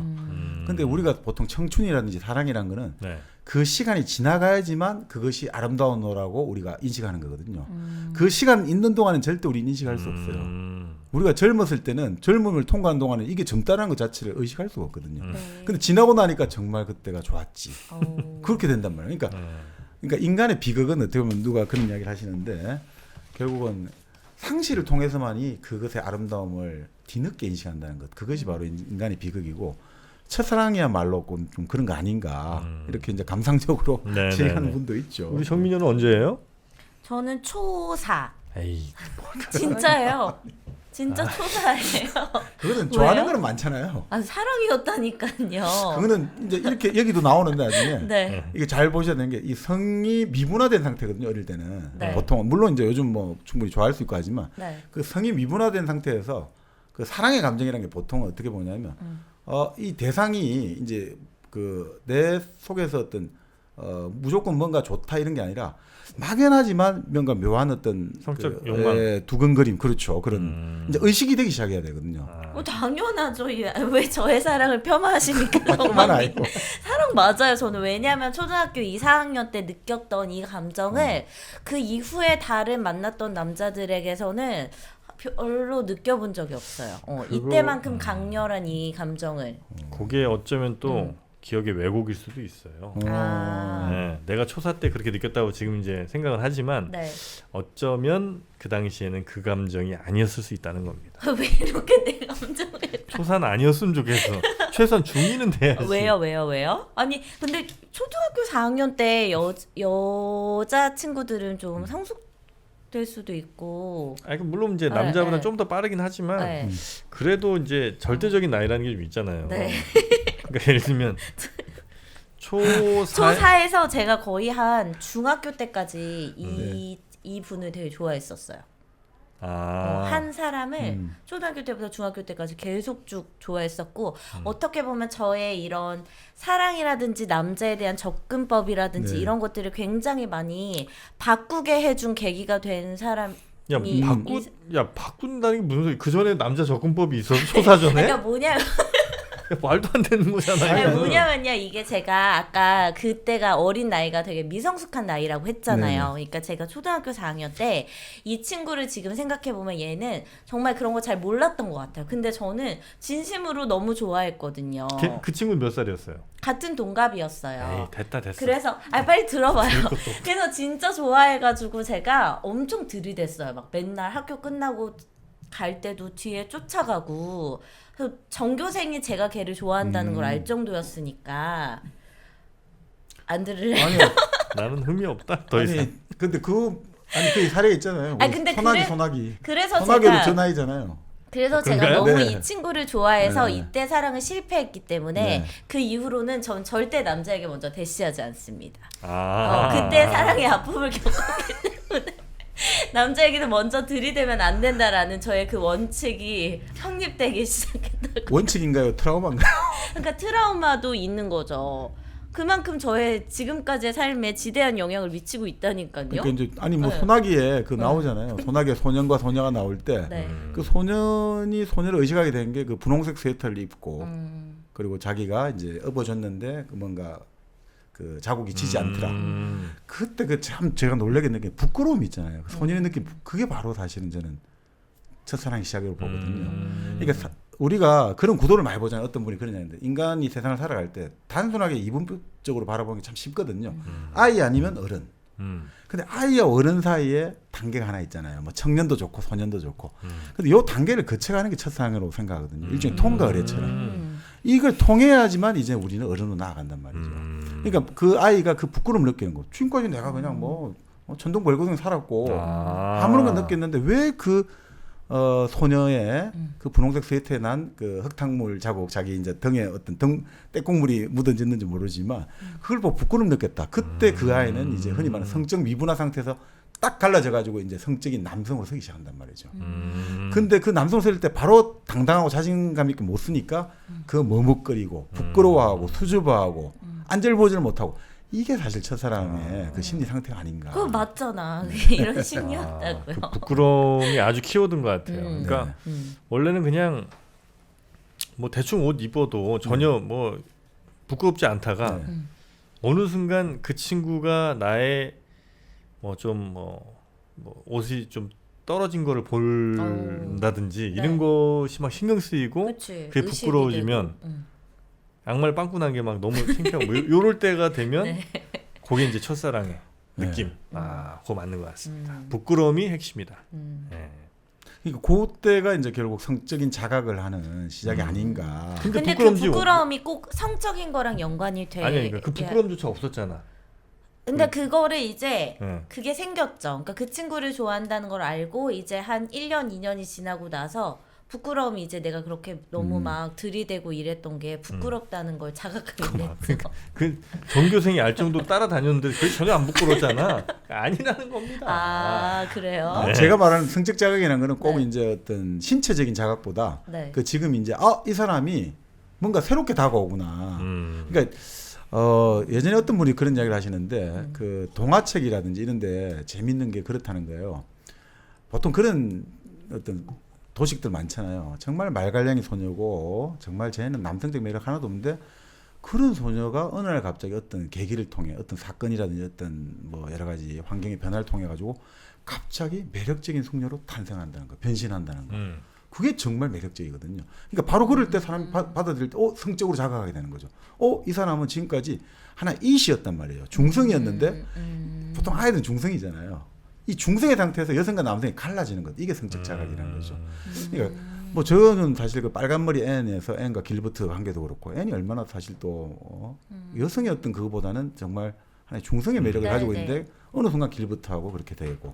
근데 우리가 보통 청춘이라든지 사랑이라는 거는 네. 그 시간이 지나가야지만 그것이 아름다운 거라고 우리가 인식하는 거거든요. 그 시간 있는 동안은 절대 우리 인식할 수 없어요. 우리가 젊었을 때는 젊음을 통과한 동안은 이게 젊다는 것 자체를 의식할 수가 없거든요. 네. 근데 지나고 나니까 정말 그때가 좋았지. 오. 그렇게 된단 말이에요. 그러니까 인간의 비극은 어떻게 보면 누가 그런 이야기를 하시는데 결국은 상실을 통해서만이 그것의 아름다움을 뒤늦게 인식한다는 것. 그것이 바로 인간의 비극이고 첫사랑이야말로 좀 그런 거 아닌가. 이렇게 이제 감상적으로 네, 진행하는 네, 네. 분도 있죠. 우리 정민현은 언제예요? 저는 초4. 에이, 진짜예요. 진짜 초사예요. 그거는 좋아하는 왜요? 거는 많잖아요. 아, 사랑이었다니까요. 그거는 이제 이렇게 얘기도 나오는데 나중에 네. 이게 잘 보셔야 되는 게 이 성이 미분화된 상태거든요. 어릴 때는 네. 보통 물론 이제 요즘 뭐 충분히 좋아할 수 있고 하지만 네. 그 성이 미분화된 상태에서 그 사랑의 감정이라는 게 보통 어떻게 보냐면 이 대상이 이제 그 내 속에서 어떤 무조건 뭔가 좋다 이런 게 아니라 막연하지만 뭔가 묘한 어떤 성적 욕망. 두근거림 그렇죠. 그런 이제 의식이 되기 시작해야 되거든요. 당연하죠. 왜 저의 사랑을 폄하하십니까? 그만 아니고. 사랑 맞아요. 저는 왜냐하면 초등학교 2, 4학년 때 느꼈던 이 감정을 그 이후에 다른 만났던 남자들에게서는 별로 느껴본 적이 없어요. 이때만큼 강렬한 이 감정을. 그게 어쩌면 또 기억의 왜곡일 수도 있어요. 아. 네, 내가 초사 때 그렇게 느꼈다고 지금 이제 생각을 하지만 네. 어쩌면 그 당시에는 그 감정이 아니었을 수 있다는 겁니다. 왜 이렇게 내 감정을? 초사는 아니었으면 좋겠어. 최소한 중2는 돼야지. 왜요? 아니 근데 초등학교 4학년 때 여자 친구들은 좀 성숙될 수도 있고. 아니, 물론 이제 남자보다 네. 좀 더 빠르긴 하지만 네. 그래도 이제 절대적인 나이라는 게 좀 있잖아요. 네. 그러니까 예를 들면 초사 초사에서 제가 거의 한 중학교 때까지 이 분을 되게 좋아했었어요. 한 사람을 초등학교 때부터 중학교 때까지 계속 쭉 좋아했었고 어떻게 보면 저의 이런 사랑이라든지 남자에 대한 접근법이라든지 네. 이런 것들을 굉장히 많이 바꾸게 해준 계기가 된 사람. 바꾼다는 게 무슨 소리? 그 전에 남자 접근법이 있어서 초사 전에 그러니까 뭐냐 말도 안 되는 거잖아요. 아니, 이거는. 뭐냐면요 이게 제가 아까 그때가 어린 나이가 되게 미성숙한 나이라고 했잖아요. 네네. 그러니까 제가 초등학교 4학년 때 이 친구를 지금 생각해보면 얘는 정말 그런 거 잘 몰랐던 것 같아요. 근데 저는 진심으로 너무 좋아했거든요. 그 친구는 몇 살이었어요? 같은 동갑이었어요. 에이, 됐다. 그래서 빨리 들어봐요. 그래서 진짜 좋아해가지고 제가 엄청 들이댔어요. 막 맨날 학교 끝나고 갈 때도 뒤에 쫓아가고. 그래서 전교생이 제가 걔를 좋아한다는 걸 알 정도였으니까 안 들을래요? 아니, 나는 흠이 없다. 더 이상. 근데 그 사례 있잖아요. 아니, 근데 소나기. 그래서 소나기도 제가 저 나이잖아요. 그래서 제가 그런가요? 너무 네. 이 친구를 좋아해서 네. 이때 사랑을 실패했기 때문에 네. 그 이후로는 전 절대 남자에게 먼저 대시하지 않습니다. 아. 그때 사랑의 아픔을 겪었기 때문에 남자에게는 먼저 들이대면 안 된다라는 저의 그 원칙이 확립되기 시작했다고. 원칙인가요? 트라우마인가요? 그러니까 트라우마도 있는 거죠. 그만큼 저의 지금까지의 삶에 지대한 영향을 미치고 있다니까요. 그러니까 이제 아니 뭐 네. 소나기에 그 나오잖아요. 소나기에 소년과 소녀가 나올 때 네. 그 소년이 소녀를 의식하게 된 게 그 분홍색 스웨터를 입고 음. 그리고 자기가 이제 업어줬는데 그 뭔가 그 자국이 지지 않더라. 그때 그 참 제가 놀라게 느낀 게 부끄러움이 있잖아요. 그 소년의 느낌 그게 바로 사실은 저는 첫사랑의 시작으로 보거든요. 그러니까 우리가 그런 구도를 많이 보잖아요. 어떤 분이 그러냐 했는데 인간이 세상을 살아갈 때 단순하게 이분법적으로 바라보는 게 참 쉽거든요. 아이 아니면 어른. 근데 아이와 어른 사이에 단계가 하나 있잖아요. 뭐 청년도 좋고 소년도 좋고. 근데 요 단계를 거쳐가는 게 첫사랑이라고 생각하거든요. 일종의 통과 의례처럼. 이걸 통해야지만 이제 우리는 어른으로 나아간단 말이죠. 그러니까 그 아이가 그 부끄러움을 느끼는 거. 지금까지 내가 그냥 뭐 천둥 벌거둥 살았고 아무런 건 느꼈는데 왜 그 소녀의 그 분홍색 스웨터에 난 그 흙탕물 자국 자기 이제 등에 어떤 떼국물이 묻어졌는지 모르지만 그걸 보고 부끄러움 느꼈다. 그때 그 아이는 이제 흔히 말하는 성적 미분화 상태에서 딱 갈라져 가지고 이제 성적인 남성으로 서기 시작한단 말이죠. 근데 그 남성 설 때 바로 당당하고 자신감 있게 못 쓰니까 그 머뭇거리고 부끄러워하고 수줍어하고 안절보지를 못하고 이게 사실 첫사랑의 그 심리 상태가 아닌가. 그거 맞잖아. 이런 심리였다고요. 그 부끄러움이 아주 키워든 것 같아요. 그러니까 원래는 그냥 뭐 대충 옷 입어도 전혀 뭐 부끄럽지 않다가 어느 순간 그 친구가 나의 뭐 좀 뭐 옷이 좀 떨어진 거를 본다든지 이런 것이 막 신경 쓰이고 그치. 그게 의식이 부끄러워지면 되고. 양말 빵꾸 난 게 막 너무 창피하고 뭐 요럴 때가 되면 네. 그게 이제 첫사랑의 느낌. 그거 맞는 것 같습니다. 부끄러움이 핵심이다. 네. 그러니까 그때가 이제 결국 성적인 자각을 하는 시작이 아닌가. 근데 근데 그 부끄러움지 부끄러움이 꼭 성적인 거랑 연관이 돼. 아니 그러니까 그 부끄러움조차 없었잖아. 근데 그거를 이제 네. 그게 생겼죠. 그러니까 그 친구를 좋아한다는 걸 알고 이제 한 1년, 2년이 지나고 나서 부끄러움이 이제 내가 그렇게 너무 막 들이대고 이랬던 게 부끄럽다는 걸 자각하게 됐죠. 그 전교생이 알 정도로 따라다녔는데 그게 전혀 안 부끄러웠잖아. 아니라는 겁니다. 아 그래요? 네. 제가 말하는 성적 자각이라는 거는 꼭 네. 이제 어떤 신체적인 자각보다 네. 그 지금 이제 이 사람이 뭔가 새롭게 다가오구나. 그러니까 예전에 어떤 분이 그런 이야기를 하시는데 그 동화책이라든지 이런데 재밌는 게 그렇다는 거예요. 보통 그런 어떤 도식들 많잖아요. 정말 말갈량이 소녀고 정말 쟤는 남성적 매력 하나도 없는데 그런 소녀가 어느 날 갑자기 어떤 계기를 통해 어떤 사건이라든지 어떤 뭐 여러 가지 환경의 변화를 통해 가지고 갑자기 매력적인 숙녀로 탄생한다는 거, 변신한다는 거. 그게 정말 매력적이거든요. 그러니까 바로 그럴 때 사람이 받아들일 때 성적으로 자각하게 되는 거죠. 이 사람은 지금까지 하나 이시였단 말이에요. 중성이었는데 보통 아이들은 중성이잖아요. 이 중성의 상태에서 여성과 남성이 갈라지는 것. 이게 성적 자각이라는 거죠. 그러니까 뭐 저는 사실 그 빨간머리 앤에서 앤과 길버트 관계도 그렇고 앤이 얼마나 사실 또 여성의 어떤 그거보다는 정말 하나의 중성의 매력을 가지고 있는데 어느 순간 길버트하고 그렇게 되고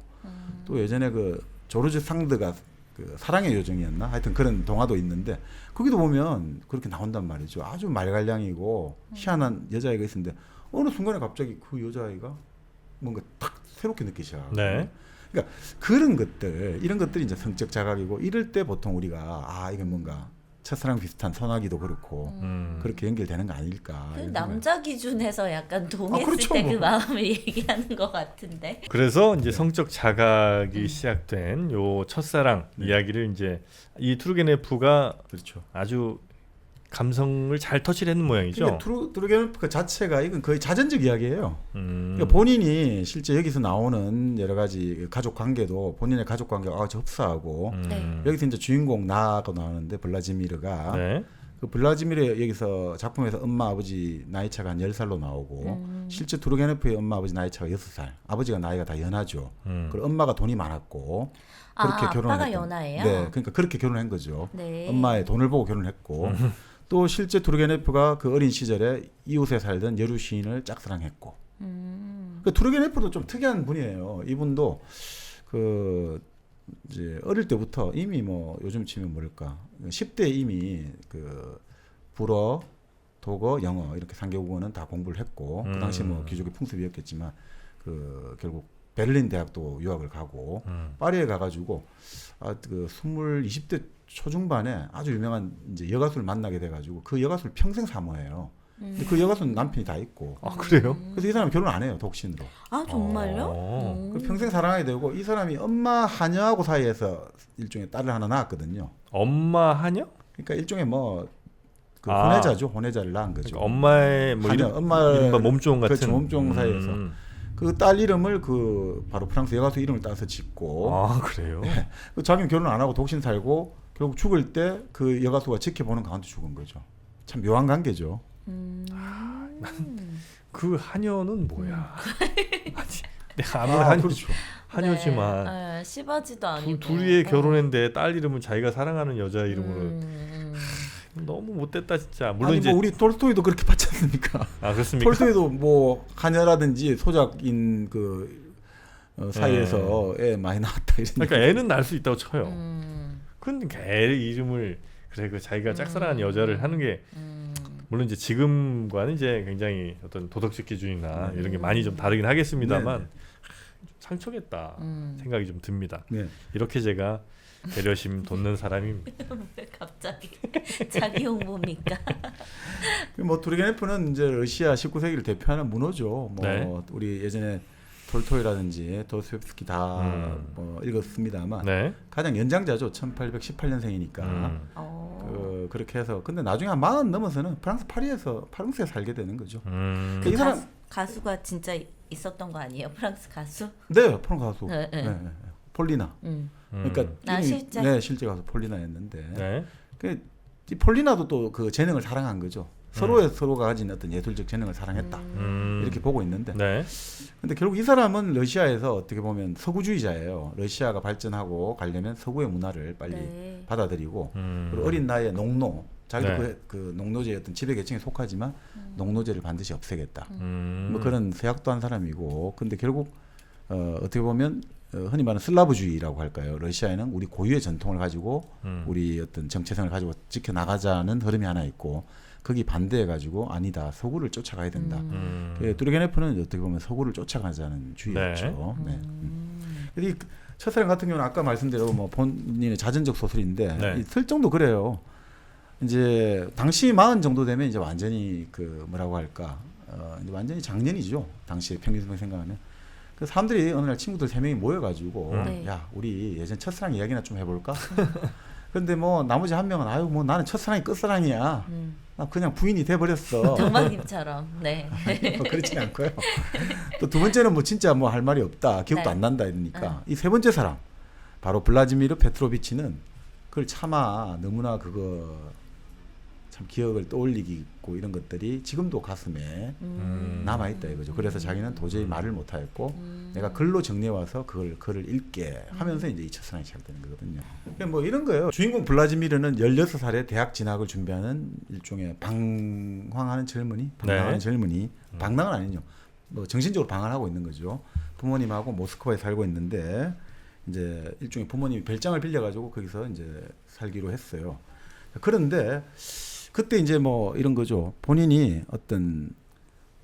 또 예전에 그 조르주 상드가 그 사랑의 요정이었나 하여튼 그런 동화도 있는데 거기도 보면 그렇게 나온단 말이죠. 아주 말갈량이고 희한한 여자아이가 있었는데 어느 순간에 갑자기 그 여자아이가 뭔가 탁 새롭게 느끼기 시작하고 네. 그러니까 그런 것들 이런 것들이 이제 성적 자각이고 이럴 때 보통 우리가 이게 뭔가 첫사랑 비슷한 선하기도 그렇고 그렇게 연결되는 거 아닐까. 그 남자 기준에서 약간 동했을 그렇죠, 때 그 뭐. 마음을 얘기하는 것 같은데. 그래서 이제 성적 자각이 시작된 요 첫사랑 이야기를 이제 이 투르게네프가 그렇죠. 아주 감성을 잘 터치를 했는 모양이죠. 그러니까 투르게네프 그 자체가 이건 거의 자전적 이야기예요. 그러니까 음. 본인이 실제 여기서 나오는 여러 가지 가족 관계도 본인의 가족 관계가 아주 흡사하고 네. 여기서 이제 주인공 나가 나오는데 블라지미르가 네. 그 블라지미르 여기서 작품에서 엄마 아버지 나이 차가 한 10살로 나오고 실제 투르게네프의 엄마 아버지 나이 차가 6살. 아버지가 나이가 다 연하죠. 그리고 엄마가 돈이 많았고 그렇게 결혼을 아빠가 했던. 연하예요? 네, 그러니까 그렇게 결혼한 거죠. 네. 엄마의 돈을 보고 결혼했고 또 실제 투르게네프가 그 어린 시절에 이웃에 살던 여류 시인을 짝사랑했고. 그 투르게네프도 좀 특이한 분이에요. 이분도 그 이제 어릴 때부터 이미 뭐 요즘 치면 뭐랄까 10대 이미 그 불어, 독어, 영어 이렇게 3개 국어는 다 공부를 했고 그 당시 뭐 귀족의 풍습이었겠지만 그 결국 베를린 대학도 유학을 가고 파리에 가가지고 그 20대 초중반에 아주 유명한 이제 여가수를 만나게 돼가지고 그 여가수를 평생 사모해요. 근데 그 여가수는 남편이 다 있고. 그래요? 그래서 이 사람은 결혼 안 해요. 독신으로. 아 정말요? 그 평생 사랑하게 되고 이 사람이 엄마 하녀하고 사이에서 일종의 딸을 하나 낳았거든요. 엄마 하녀? 그러니까 일종의 뭐 그 혼외자죠. 혼외자를 낳은 거죠. 그러니까 엄마의 뭐 하녀, 이른바 몸종 같은. 그렇죠. 몸종 사이에서. 그 딸 이름을 그 바로 프랑스 여가수 이름을 따서 짓고. 그래요? 그 자기는 결혼 안 하고 독신 살고 결국 죽을 때 그 여가수가 지켜보는 가운데 죽은 거죠. 참 묘한 관계죠. 그 하녀는 뭐야? 아니, 내가 아무리 그렇죠. 하녀지만 네, 시바지도 아니고 둘이 결혼했는데 딸 이름은 자기가 사랑하는 여자 이름으로 너무 못됐다 진짜. 물론 아니 이제 뭐 우리 톨스토이도 그렇게 봤지 않습니까? 그렇습니까? 톨스토이도 뭐 하녀라든지 소작인 그 사이에서 애 많이 낳았다 이런. 그러니까 애는 낳을 수 있다고 쳐요. 근데 애 이름을 그래 그 자기가 짝사랑하는 여자를 하는 게 물론 이제 지금과는 이제 굉장히 어떤 도덕적 기준이나 이런 게 많이 좀 다르긴 하겠습니다만 상처겠다 생각이 좀 듭니다. 네. 이렇게 제가 배려심 돋는 사람입니다. 왜 갑자기 자기 홍보입니까? 뭐 투르게네프는 이제 러시아 19세기를 대표하는 문호죠. 뭐 네. 우리 예전에 톨토이라든지 도스토옙스키 다 뭐 읽었습니다만 네. 가장 연장자죠. 1818년생이니까 그렇게 해서 근데 나중에 한 40 넘어서는 프랑스 파리에서 파랑스에 살게 되는 거죠. 그 이 사람 가수가 진짜 있었던 거 아니에요? 프랑스 가수? 네, 프랑스 가수. 네, 네. 네. 폴리나. 그러니까 실제? 네, 실제 가수 폴리나였는데. 네. 그 이 폴리나도 또 그 재능을 사랑한 거죠. 서로가 가진 어떤 예술적 재능을 사랑했다. 이렇게 보고 있는데. 네. 근데 결국 이 사람은 러시아에서 어떻게 보면 서구주의자예요. 러시아가 발전하고 가려면 서구의 문화를 빨리 받아들이고 그리고 어린 나이에 농노 자기도 그 농노제의 어떤 지배계층에 속하지만 농노제를 반드시 없애겠다. 뭐 그런 서약도 한 사람이고 근데 결국 어떻게 보면 흔히 말하는 슬라브주의라고 할까요? 러시아에는 우리 고유의 전통을 가지고 우리 어떤 정체성을 가지고 지켜나가자는 흐름이 하나 있고 거기 반대해가지고 아니다 서구를 쫓아가야 된다. 투르게네프는 어떻게 보면 서구를 쫓아가자는 주의였죠. 네. 이 첫사랑 같은 경우는 아까 말씀대로 뭐 본인의 자전적 소설인데 이 설정도 그래요. 이제 당시 40 정도 되면 이제 완전히 그 뭐라고 할까 이제 완전히 작년이죠. 당시에 평균 생각하면. 그 사람들이 어느 날 친구들 3명이 모여가지고 네. 야 우리 예전 첫사랑 이야기나 좀 해볼까? 근데 뭐 나머지 한 명은 아유 뭐 나는 첫사랑이 끝사랑이야. 나 그냥 부인이 돼버렸어. 동방님처럼. 네. 그렇진 않고요. 또 두 번째는 뭐 진짜 뭐 할 말이 없다. 기억도 네. 안 난다 이러니까 이 세 번째 사람 바로 블라지미르 페트로비치는 그걸 차마 너무나 그거 참 기억을 떠올리고 이런 것들이 지금도 가슴에 남아 있다 이거죠. 그래서 자기는 도저히 말을 못 하겠고 내가 글로 정리해 와서 그걸 글을 읽게 하면서 이제 이 첫사랑이 시작되는 거거든요. 그러니까 뭐 이런 거예요. 주인공 블라지미르는 16살에 대학 진학을 준비하는 일종의 방황하는 젊은이, 방황하는 네. 젊은이, 방랑은 아니죠. 뭐 정신적으로 방황하고 있는 거죠. 부모님하고 모스크바에 살고 있는데 이제 일종의 부모님이 별장을 빌려가지고 거기서 이제 살기로 했어요. 그런데 그때 이제 뭐 이런 거죠. 본인이 어떤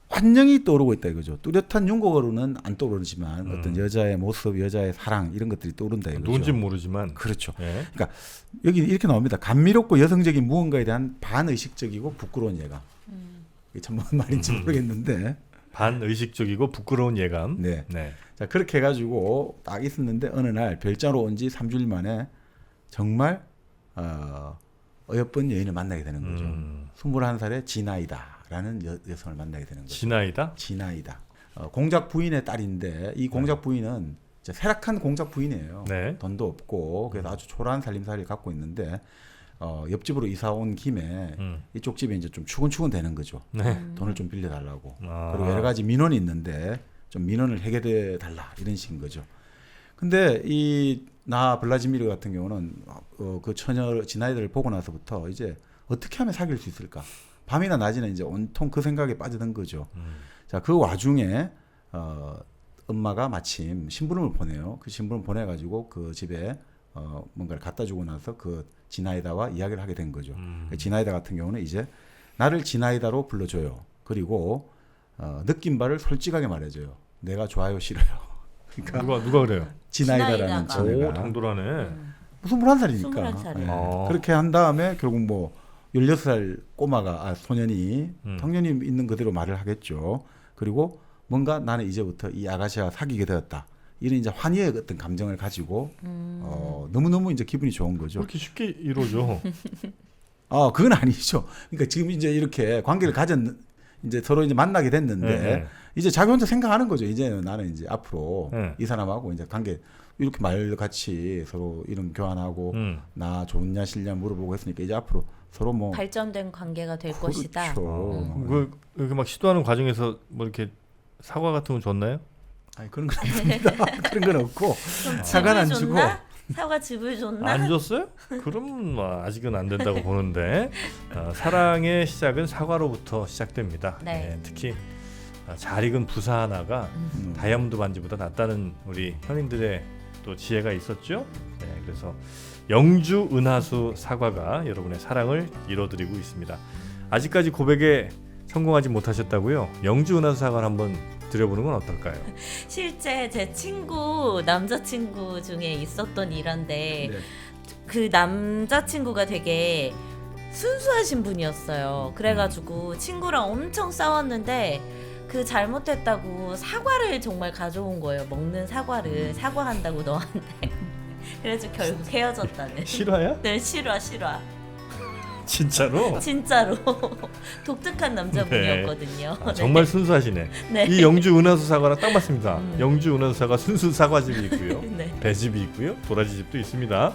환영이 떠오르고 있다 이거죠. 뚜렷한 윤곽으로는 안 떠오르지만 어떤 여자의 모습, 여자의 사랑 이런 것들이 떠오른다 이거죠. 누군지는 모르지만. 그렇죠. 예. 그러니까 여기 이렇게 나옵니다. 감미롭고 여성적인 무언가에 대한 반의식적이고 부끄러운 예감. 이게 참 뭔 말인지 모르겠는데. 반의식적이고 부끄러운 예감. 네. 네. 자 그렇게 해가지고 딱 있었는데 어느 날 별자로 온 지 3주일 만에 정말 어여쁜 여인을 만나게 되는 거죠. 21살의 지나이다라는 여성을 만나게 되는 거죠. 지나이다? 지나이다. 공작 부인의 딸인데 이 공작 부인은 이제 쇠락한 공작 부인이에요. 네. 돈도 없고 그래서 아주 초라한 살림살이를 갖고 있는데 옆집으로 이사 온 김에 이쪽 집에 이제 좀 추근추근 되는 거죠. 네. 돈을 좀 빌려달라고. 아. 그리고 여러 가지 민원이 있는데 좀 민원을 해결해 달라 이런 식인 거죠. 근데 이 나 블라지미르 같은 경우는 그 처녀 지나이드를 보고 나서부터 이제 어떻게 하면 사귈 수 있을까? 밤이나 낮이나 이제 온통 그 생각에 빠져든 거죠. 자, 그 와중에 엄마가 마침 심부름을 보내요. 그 심부름 보내가지고 그 집에 뭔가를 갖다 주고 나서 그 지나이다와 이야기를 하게 된 거죠. 그 지나이다 같은 경우는 이제 나를 지나이다로 불러줘요. 그리고 느낀 바를 솔직하게 말해줘요. 내가 좋아요, 싫어요. 그러니까 누가 그래요? 지나이다라는 지나이다가. 오, 처녀가 당돌하네. 21살이니까. 21살이에요. 어. 그렇게 한 다음에 결국 뭐 16살 꼬마가 소년이 당연히 있는 그대로 말을 하겠죠. 그리고 뭔가 나는 이제부터 이 아가씨와 사귀게 되었다. 이런 이제 환희의 어떤 감정을 가지고 너무너무 이제 기분이 좋은 거죠. 그렇게 쉽게 이루어져. 그건 아니죠. 그러니까 지금 이제 이렇게 관계를 이제 서로 이제 만나게 됐는데 네. 이제 자기 혼자 생각하는 거죠. 이제 나는 이제 앞으로 네. 이 사람하고 이제 관계 이렇게 말같이 서로 이름 교환하고 나 좋냐 싫냐 물어보고 했으니까 이제 앞으로 서로 뭐 발전된 관계가 될 것이다. 그렇죠. 이렇게 막 시도하는 과정에서 뭐 이렇게 사과 같은 거 줬나요? 아니 그런 건 없습니다. 그런 건 없고 그럼 사과는 안 집을 주고 줬나? 사과 집을 줬나? 안 줬어요? 그럼 뭐 아직은 안 된다고 보는데 사랑의 시작은 사과로부터 시작됩니다. 네. 특히 잘 익은 부사 하나가 다이아몬드 반지보다 낫다는 우리 현인들의 또 지혜가 있었죠. 네, 그래서 영주 은하수 사과가 여러분의 사랑을 이뤄드리고 있습니다. 아직까지 고백에 성공하지 못하셨다고요? 영주 은하수 사과를 한번 드려보는 건 어떨까요? 실제 제 친구 남자친구 중에 있었던 일화인데 네. 그 남자친구가 되게 순수하신 분이었어요. 그래가지고 친구랑 엄청 싸웠는데 그 잘못했다고 사과를 정말 가져온 거예요. 먹는 사과를 사과한다고 너한테. 그래서 결국 헤어졌다는. 실화야? 네, 실화. 진짜로? 진짜로 독특한 남자분이었거든요. 정말 순수하시네. 네. 이 영주 은하수 사과랑 딱 맞습니다. 영주 은하수 사과 순수 사과집이 있고요. 네. 배집이 있고요. 도라지 집도 있습니다.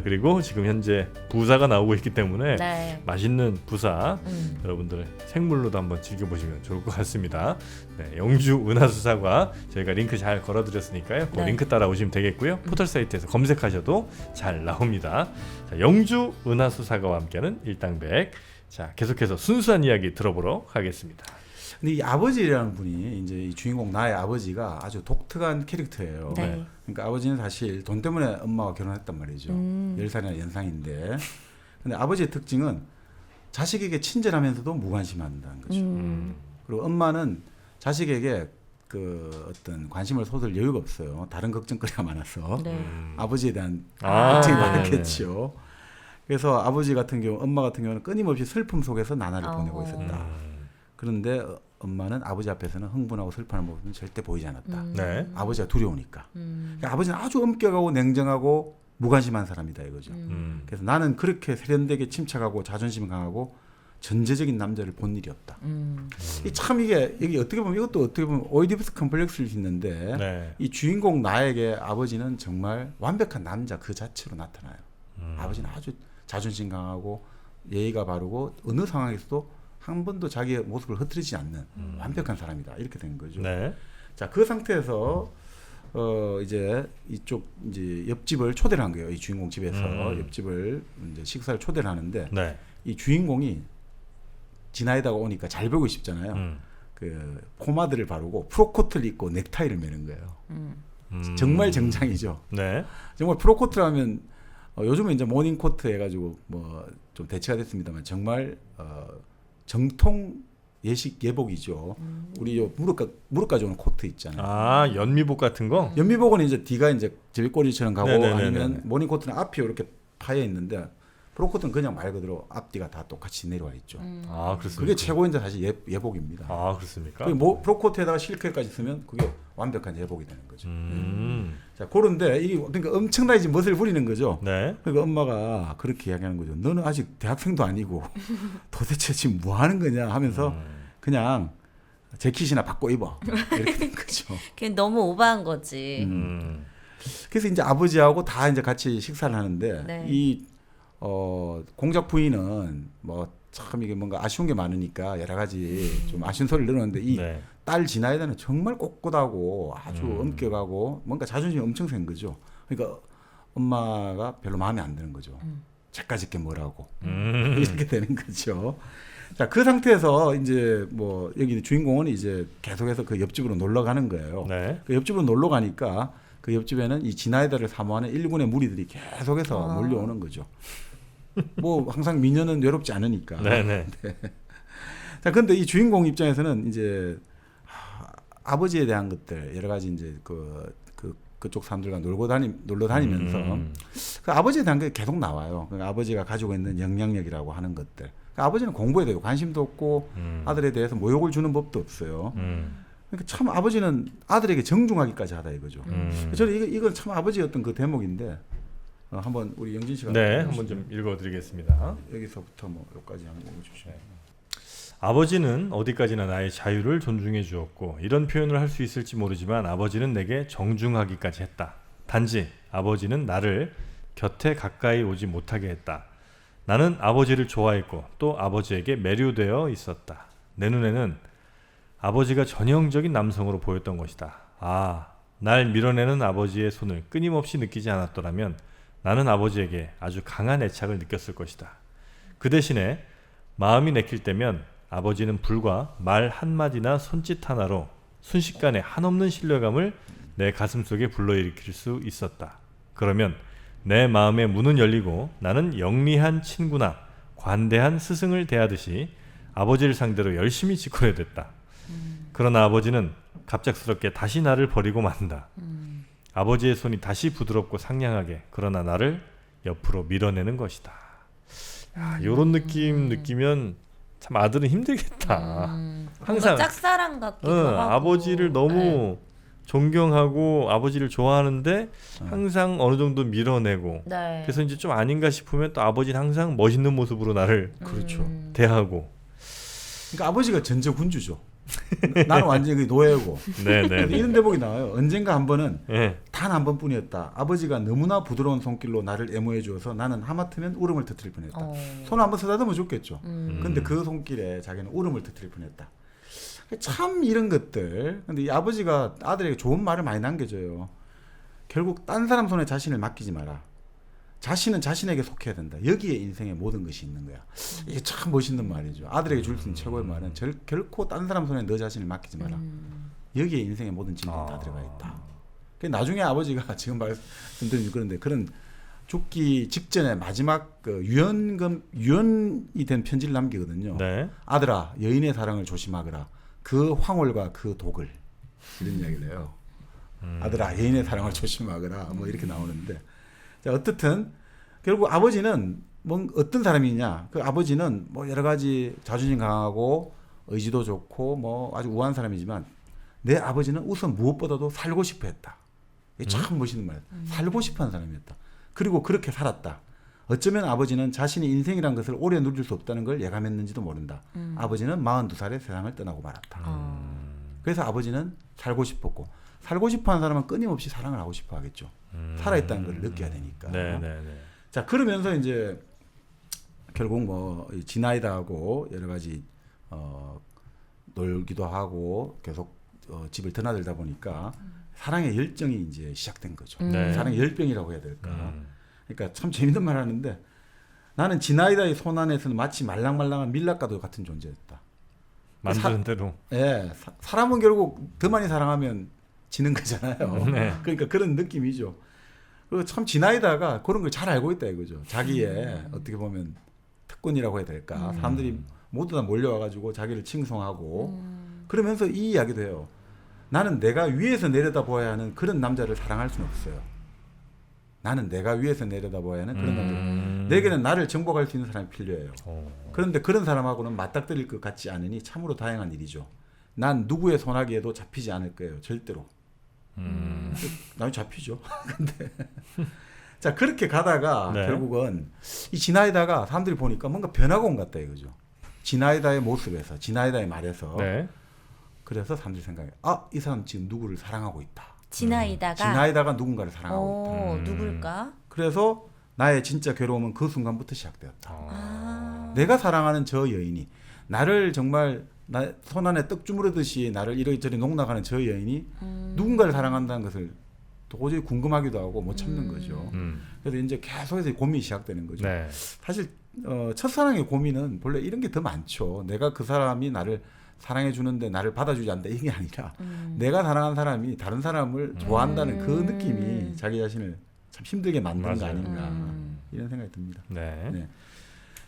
그리고 지금 현재 부사가 나오고 있기 때문에 네. 맛있는 부사 여러분들 생물로도 한번 즐겨보시면 좋을 것 같습니다. 네, 영주 은하수 사과 저희가 링크 잘 걸어드렸으니까요. 그 네. 링크 따라오시면 되겠고요. 포털 사이트에서 검색하셔도 잘 나옵니다. 자, 영주 은하수 사과와 함께하는 일당백. 자, 계속해서 순수한 이야기 들어보러 가겠습니다. 근데 이 아버지라는 분이 이제 이 주인공 나의 아버지가 아주 독특한 캐릭터예요. 네. 그러니까 아버지는 사실 돈 때문에 엄마와 결혼했단 말이죠. 10살이나 연상인데. 근데 아버지의 특징은 자식에게 친절하면서도 무관심한다는 거죠. 그리고 엄마는 자식에게 그 어떤 관심을 쏟을 여유가 없어요. 다른 걱정거리가 많아서. 네. 아버지에 대한 아, 걱정이 네네. 많겠죠. 그래서 아버지 같은 경우, 엄마 같은 경우는 끊임없이 슬픔 속에서 나날을 보내고 있었다. 그런데 엄마는 아버지 앞에서는 흥분하고 슬퍼하는 모습은 절대 보이지 않았다. 네. 아버지가 두려우니까. 그러니까 아버지는 아주 엄격하고 냉정하고 무관심한 사람이다 이거죠. 그래서 나는 그렇게 세련되게 침착하고 자존심 강하고 전제적인 남자를 본 일이 없다. 이게 어떻게 보면 이것도 어떻게 보면 오이디푸스 컴플렉스일 수 있는데 네. 이 주인공 나에게 아버지는 정말 완벽한 남자 그 자체로 나타나요. 아버지는 아주 자존심 강하고 예의가 바르고 어느 상황에서도 한 번도 자기의 모습을 흐트리지 않는 완벽한 사람이다 이렇게 된 거죠. 네. 자, 그 상태에서 이제 이쪽 이제 옆집을 초대를 한 거예요. 이 주인공 집에서 옆집을 이제 식사를 초대를 하는데 네. 이 주인공이 지나이다가 오니까 잘 보고 싶잖아요. 그 포마드를 바르고 프로코트를 입고 넥타이를 매는 거예요. 정말 정장이죠. 네. 정말 프로코트를 하면 요즘은 이제 모닝코트 해가지고 뭐 좀 대체가 됐습니다만 정말 정통 예식 예복이죠. 우리 요 무릎까지 오는 코트 있잖아요. 아, 연미복 같은 거? 연미복은 이제 뒤가 이제 제비꼬리처럼 가고 네네네네. 아니면 모닝코트는 앞이 이렇게 파여 있는데 프로코트는 그냥 말 그대로 앞뒤가 다 똑같이 내려와 있죠. 아, 그렇습니까? 그게 최고인데 사실 예복입니다. 아, 그렇습니까? 프로코트에다가 실크까지 쓰면 그게 완벽한 예복이 되는 거죠. 자, 그런데 이게 그러니까 엄청나게 지금 멋을 부리는 거죠. 네. 그러니까 엄마가 그렇게 이야기하는 거죠. 너는 아직 대학생도 아니고 도대체 지금 뭐 하는 거냐 하면서 그냥 재킷이나 바꿔 입어 이렇게 된 거죠. 그게 너무 오버한 거지. 그래서 이제 아버지하고 다 이제 같이 식사를 하는데 네. 이 공작 부인은 뭐 참 이게 뭔가 아쉬운 게 많으니까 여러 가지 좀 아쉬운 소리를 늘었는데 이 네. 딸 지나이다는 정말 꼿꼿하고 아주 엄격하고 뭔가 자존심이 엄청 센 거죠. 그러니까 엄마가 별로 마음에 안 드는 거죠. 쟤까짓게 뭐라고 이렇게 되는 거죠. 자, 그 상태에서 이제 뭐 여기 주인공은 이제 계속해서 그 옆집으로 놀러 가는 거예요. 네. 그 옆집으로 놀러 가니까 그 옆집에는 이 지나이다를 사모하는 일군의 무리들이 계속해서 몰려오는 거죠. 뭐 항상 미녀는 외롭지 않으니까. 네네. 자, 근데 이 주인공 입장에서는 이제 아버지에 대한 것들 여러 가지 이제 그쪽 사람들과 놀러 다니면서 그 아버지에 대한 게 계속 나와요. 그러니까 아버지가 가지고 있는 영향력이라고 하는 것들. 그러니까 아버지는 공부에 대해 관심도 없고 아들에 대해서 모욕을 주는 법도 없어요. 그러니까 참 아버지는 아들에게 정중하기까지 하다 이거죠. 저는 이건 참 아버지의 어떤 그 대목인데 한번 우리 영진 씨가 네, 한번 좀 읽어드리겠습니다. 여기서부터 뭐 여기까지 한번 읽어주시죠. 아버지는 어디까지나 나의 자유를 존중해 주었고 이런 표현을 할 수 있을지 모르지만 아버지는 내게 정중하기까지 했다. 단지 아버지는 나를 곁에 가까이 오지 못하게 했다. 나는 아버지를 좋아했고 또 아버지에게 매료되어 있었다. 내 눈에는 아버지가 전형적인 남성으로 보였던 것이다. 아, 날 밀어내는 아버지의 손을 끊임없이 느끼지 않았더라면 나는 아버지에게 아주 강한 애착을 느꼈을 것이다. 그 대신에 마음이 내킬 때면 아버지는 불과 말 한마디나 손짓 하나로 순식간에 한없는 신뢰감을 내 가슴속에 불러일으킬 수 있었다. 그러면 내 마음의 문은 열리고 나는 영리한 친구나 관대한 스승을 대하듯이 아버지를 상대로 열심히 짓거려 댔다. 그러나 아버지는 갑작스럽게 다시 나를 버리고 만다. 아버지의 손이 다시 부드럽고 상냥하게 그러나 나를 옆으로 밀어내는 것이다. 이런 느낌 느끼면 참 아들은 힘들겠다. 항상 짝사랑 같기도 하고. 아버지를 너무 존경하고 아버지를 좋아하는데 항상 어느 정도 밀어내고 네. 그래서 이제 좀 아닌가 싶으면 또 아버지는 항상 멋있는 모습으로 나를 그렇죠. 대하고. 그러니까 아버지가 전제군주죠. 나는 완전히 노예고. 네네. 이런 대목이 나와요. 언젠가 한 번은 네. 단 한 번뿐이었다. 아버지가 너무나 부드러운 손길로 나를 애모해 주어서 나는 하마터면 울음을 터뜨릴 뻔했다. 손을 한번 쓰다듬어 줬겠죠. 근데 그 손길에 자기는 울음을 터뜨릴 뻔했다. 참 이런 것들. 근데 이 아버지가 아들에게 좋은 말을 많이 남겨줘요. 결국 딴 사람 손에 자신을 맡기지 마라. 자신은 자신에게 속해야 된다. 여기에 인생의 모든 것이 있는 거야. 이게 참 멋있는 말이죠. 아들에게 줄 수 있는 최고의 말은 결코 딴 사람 손에 너 자신을 맡기지 마라. 여기에 인생의 모든 진리가 다 들어가 있다. 나중에 아버지가 지금 말씀드린 그런데 그런 죽기 직전에 마지막 그 유언이 된 편지를 남기거든요. 네. 아들아, 여인의 사랑을 조심하거라. 그 황홀과 그 독을 이런 이야기를 해요. 아들아, 여인의 사랑을 조심하거라. 뭐 이렇게 나오는데. 자, 어떻든 결국 아버지는 뭐 어떤 사람이냐? 그 아버지는 뭐 여러 가지 자존심 강하고 의지도 좋고 뭐 아주 우아한 사람이지만 내 아버지는 우선 무엇보다도 살고 싶어 했다. 이게 참 멋있는 말이야. 살고 싶어 하는 사람이었다. 그리고 그렇게 살았다. 어쩌면 아버지는 자신이 인생이란 것을 오래 누릴 수 없다는 걸 예감했는지도 모른다. 아버지는 42살에 세상을 떠나고 말았다. 그래서 아버지는 살고 싶었고 살고 싶어 하는 사람은 끊임없이 사랑을 하고 싶어 하겠죠. 살아있다는 걸 느껴야 되니까. 네네네. 자, 그러면서 이제 결국 뭐 지나이다하고 여러 가지 놀기도 하고 계속 집을 드나들다 보니까 사랑의 열정이 이제 시작된 거죠. 네. 사랑의 열병이라고 해야 될까. 그러니까 참 재밌는 말 하는데 나는 지나이다의 손 안에서는 마치 말랑말랑한 밀랍과도 같은 존재였다. 만드는 대로. 예, 사람은 결국 더 많이 사랑하면 지는 거잖아요. 네. 그러니까 그런 느낌이죠. 그리고 참 지나이다가 그런 걸 잘 알고 있다 이거죠. 자기의 어떻게 보면 특권이라고 해야 될까. 사람들이 모두 다 몰려와가지고 자기를 칭송하고 그러면서 이 이야기도 해요. 나는 내가 위에서 내려다보아야 하는 그런 남자를 사랑할 수는 없어요. 나는 내가 위에서 내려다보아야 하는 그런 남자. 내게는 나를 정복할 수 있는 사람이 필요해요. 그런데 그런 사람하고는 맞닥뜨릴 것 같지 않으니 참으로 다행한 일이죠. 난 누구의 손아귀에도 잡히지 않을 거예요. 절대로. 나중에 잡히죠. 근데 자 그렇게 가다가 네. 결국은 이 지나이다가 사람들이 보니까 뭔가 변화가 온 것 같다 이거죠. 지나이다의 모습에서 지나이다의 말에서 네. 그래서 사람들이 생각해 이 사람 지금 누구를 사랑하고 있다. 지나이다가 누군가를 사랑하고 있다. 누굴까? 그래서 나의 진짜 괴로움은 그 순간부터 시작되었다. 내가 사랑하는 저 여인이 나를 정말 손 안에 떡 주무르듯이 나를 이리저리 농락하는 저 여인이 누군가를 사랑한다는 것을 도저히 궁금하기도 하고 못 참는 거죠. 그래서 이제 계속해서 고민이 시작되는 거죠. 네. 사실 첫사랑의 고민은 본래 이런 게 더 많죠. 내가 그 사람이 나를 사랑해 주는데 나를 받아주지 않는다 이게 아니라 내가 사랑하는 사람이 다른 사람을 좋아한다는 그 느낌이 자기 자신을 참 힘들게 만드는 거 맞아요. 아닌가 이런 생각이 듭니다. 네. 네.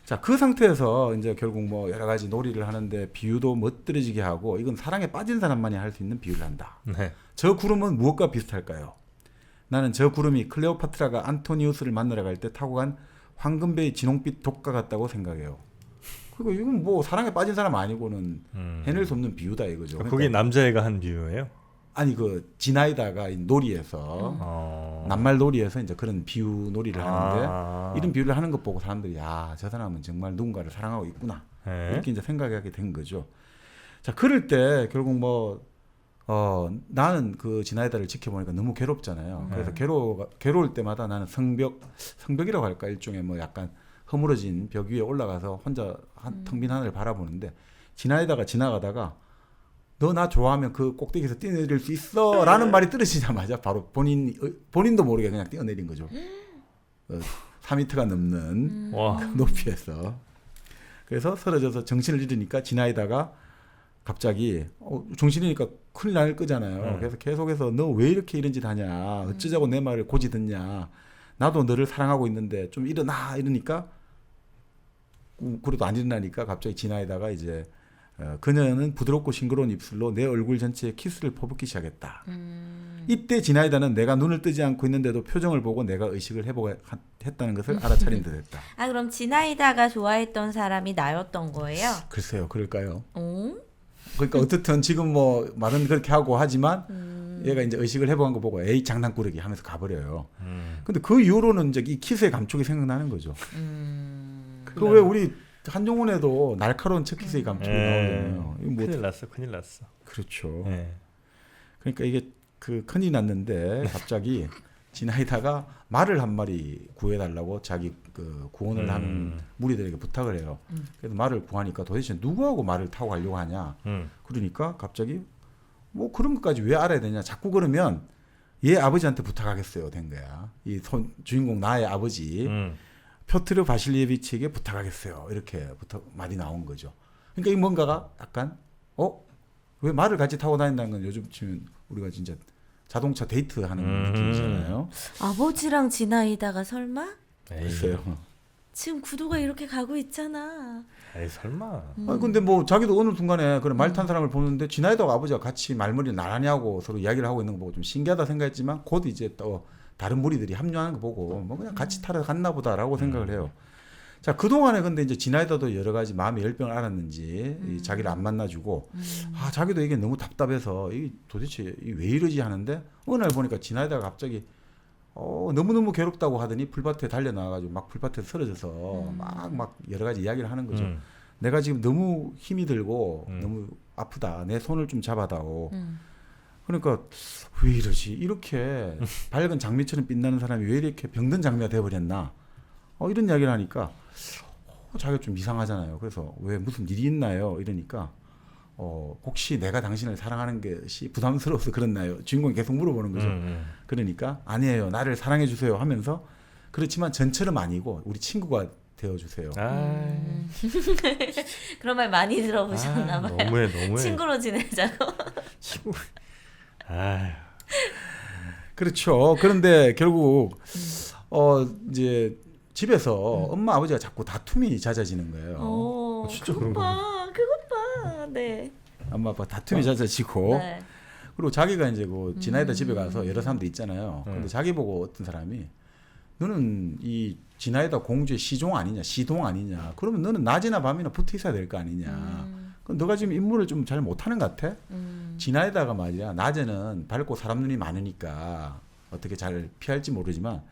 자, 그 상태에서 이제 결국 뭐 여러 가지 놀이를 하는데 비유도 멋들어지게 하고 이건 사랑에 빠진 사람만이 할 수 있는 비유를 한다. 네. 저 구름은 무엇과 비슷할까요? 나는 저 구름이 클레오파트라가 안토니우스를 만나러 갈 때 타고 간 황금배의 진홍빛 독과 같다고 생각해요. 그리고 이건 뭐 사랑에 빠진 사람 아니고는 해낼 수 없는 비유다 이거죠. 그게 남자애가 한 비유예요? 아니 그 지나이다가 이 놀이에서 낱말 놀이에서 이제 그런 비유 놀이를 하는데 이런 비유를 하는 것 보고 사람들이 저 사람은 정말 누군가를 사랑하고 있구나 네. 이렇게 이제 생각하게 된 거죠. 자 그럴 때 결국 뭐 나는 그 지나이다를 지켜보니까 너무 괴롭잖아요. 그래서 괴로울 때마다 나는 성벽이라고 할까 일종의 뭐 약간 허물어진 벽 위에 올라가서 혼자 텅 빈 하늘을 바라보는데 지나이다가 지나가다가 너 나 좋아하면 그 꼭대기에서 뛰어내릴 수 있어 라는 말이 떨어지자마자 바로 본인도 모르게 그냥 뛰어내린 거죠. 4m가 넘는 와. 높이에서. 그래서 쓰러져서 정신을 잃으니까 지나이다가 갑자기 정신이 잃으니까 큰일 날 거잖아요. 그래서 계속해서 너 왜 이렇게 이런 짓 하냐. 어쩌자고 내 말을 고지 듣냐. 나도 너를 사랑하고 있는데 좀 일어나 이러니까 그래도 안 일어나니까 갑자기 지나이다가 이제 그녀는 부드럽고 싱그러운 입술로 내 얼굴 전체에 키스를 퍼붓기 시작했다. 이때 지나이다는 내가 눈을 뜨지 않고 있는데도 표정을 보고 내가 의식을 했다는 것을 알아차린 듯했다. 그럼 지나이다가 좋아했던 사람이 나였던 거예요? 글쎄요, 그럴까요? 그러니까 어떻든 지금 뭐 말은 그렇게 하고 하지만 얘가 이제 의식을 해보는 거 보고 에이 장난꾸러기 하면서 가버려요. 근데 그 이후로는 이제 이 키스의 감촉이 생각나는 거죠. 그 왜 우리 한종훈에도 날카로운 첫 키스의 감촉이 나오잖아요. 이거 뭐 큰일 났어. 그렇죠. 네. 그러니까 이게 그 큰일이 났는데 갑자기 지나이다가 말을 한 마리 구해달라고 자기 그 구원을 하는 무리들에게 부탁을 해요. 그래서 말을 구하니까 도대체 누구하고 말을 타고 가려고 하냐. 그러니까 갑자기 뭐 그런 것까지 왜 알아야 되냐. 자꾸 그러면 얘 아버지한테 부탁하겠어요 된 거야. 이 주인공 나의 아버지 표트르 바실리에비치에게 부탁하겠어요. 이렇게 말이 나온 거죠. 그러니까 이 뭔가가 약간 왜 말을 같이 타고 다닌다는 건 요즘 치면 우리가 진짜 자동차 데이트하는 느낌이잖아요. 아버지랑 지나이다가 설마? 글쎄요. 지금 구도가 이렇게 가고 있잖아. 에이 설마. 근데 뭐 자기도 어느 순간에 그런 말 탄 사람을 보는데 지나이다가 아버지가 같이 말머리를 나란히 하고 서로 이야기를 하고 있는 거 보고 좀 신기하다 생각했지만 곧 이제 또 다른 무리들이 합류하는 거 보고 뭐 그냥 같이 타러 갔나 보다라고 생각을 해요. 자, 그동안에 근데 이제 지나이다도 여러 가지 마음의 열병을 알았는지 이 자기를 안 만나주고 아, 자기도 이게 너무 답답해서 이 도대체 왜 이러지 하는데 어느 날 보니까 지나이다가 갑자기 너무너무 괴롭다고 하더니 풀밭에 달려나와가지고 막 풀밭에 쓰러져서 막 여러 가지 이야기를 하는 거죠. 내가 지금 너무 힘이 들고 너무 아프다. 내 손을 좀 잡아다오. 그러니까 왜 이러지? 이렇게 밝은 장미처럼 빛나는 사람이 왜 이렇게 병든 장미가 돼버렸나? 이런 이야기를 하니까 자기가 좀 이상하잖아요. 그래서 왜 무슨 일이 있나요? 이러니까 혹시 내가 당신을 사랑하는 것이 부담스러워서 그렇나요? 주인공이 계속 물어보는 거죠. 그러니까 아니에요. 나를 사랑해 주세요 하면서 그렇지만 전처럼 아니고 우리 친구가 되어주세요. 그런 말 많이 들어보셨나 봐요. 너무해. 친구로 지내자고. 친구. 아유. 그렇죠. 그런데 결국 이제 집에서 엄마 아버지가 자꾸 다툼이 잦아지는 거예요. 진짜 그것 그런 봐, 그것 봐. 네. 엄마 아빠 다툼이 잦아지고 네. 그리고 자기가 이제 그 지나이다 집에 가서 여러 사람들 있잖아요. 근데 자기 보고 어떤 사람이 너는 이 지나이다 공주의 시종 아니냐, 시동 아니냐. 그러면 너는 낮이나 밤이나 붙어 있어야 될 거 아니냐. 그럼 너가 지금 임무를 좀 잘 못하는 것 같아? 지나이다가 말이야. 낮에는 밝고 사람 눈이 많으니까 어떻게 잘 피할지 모르지만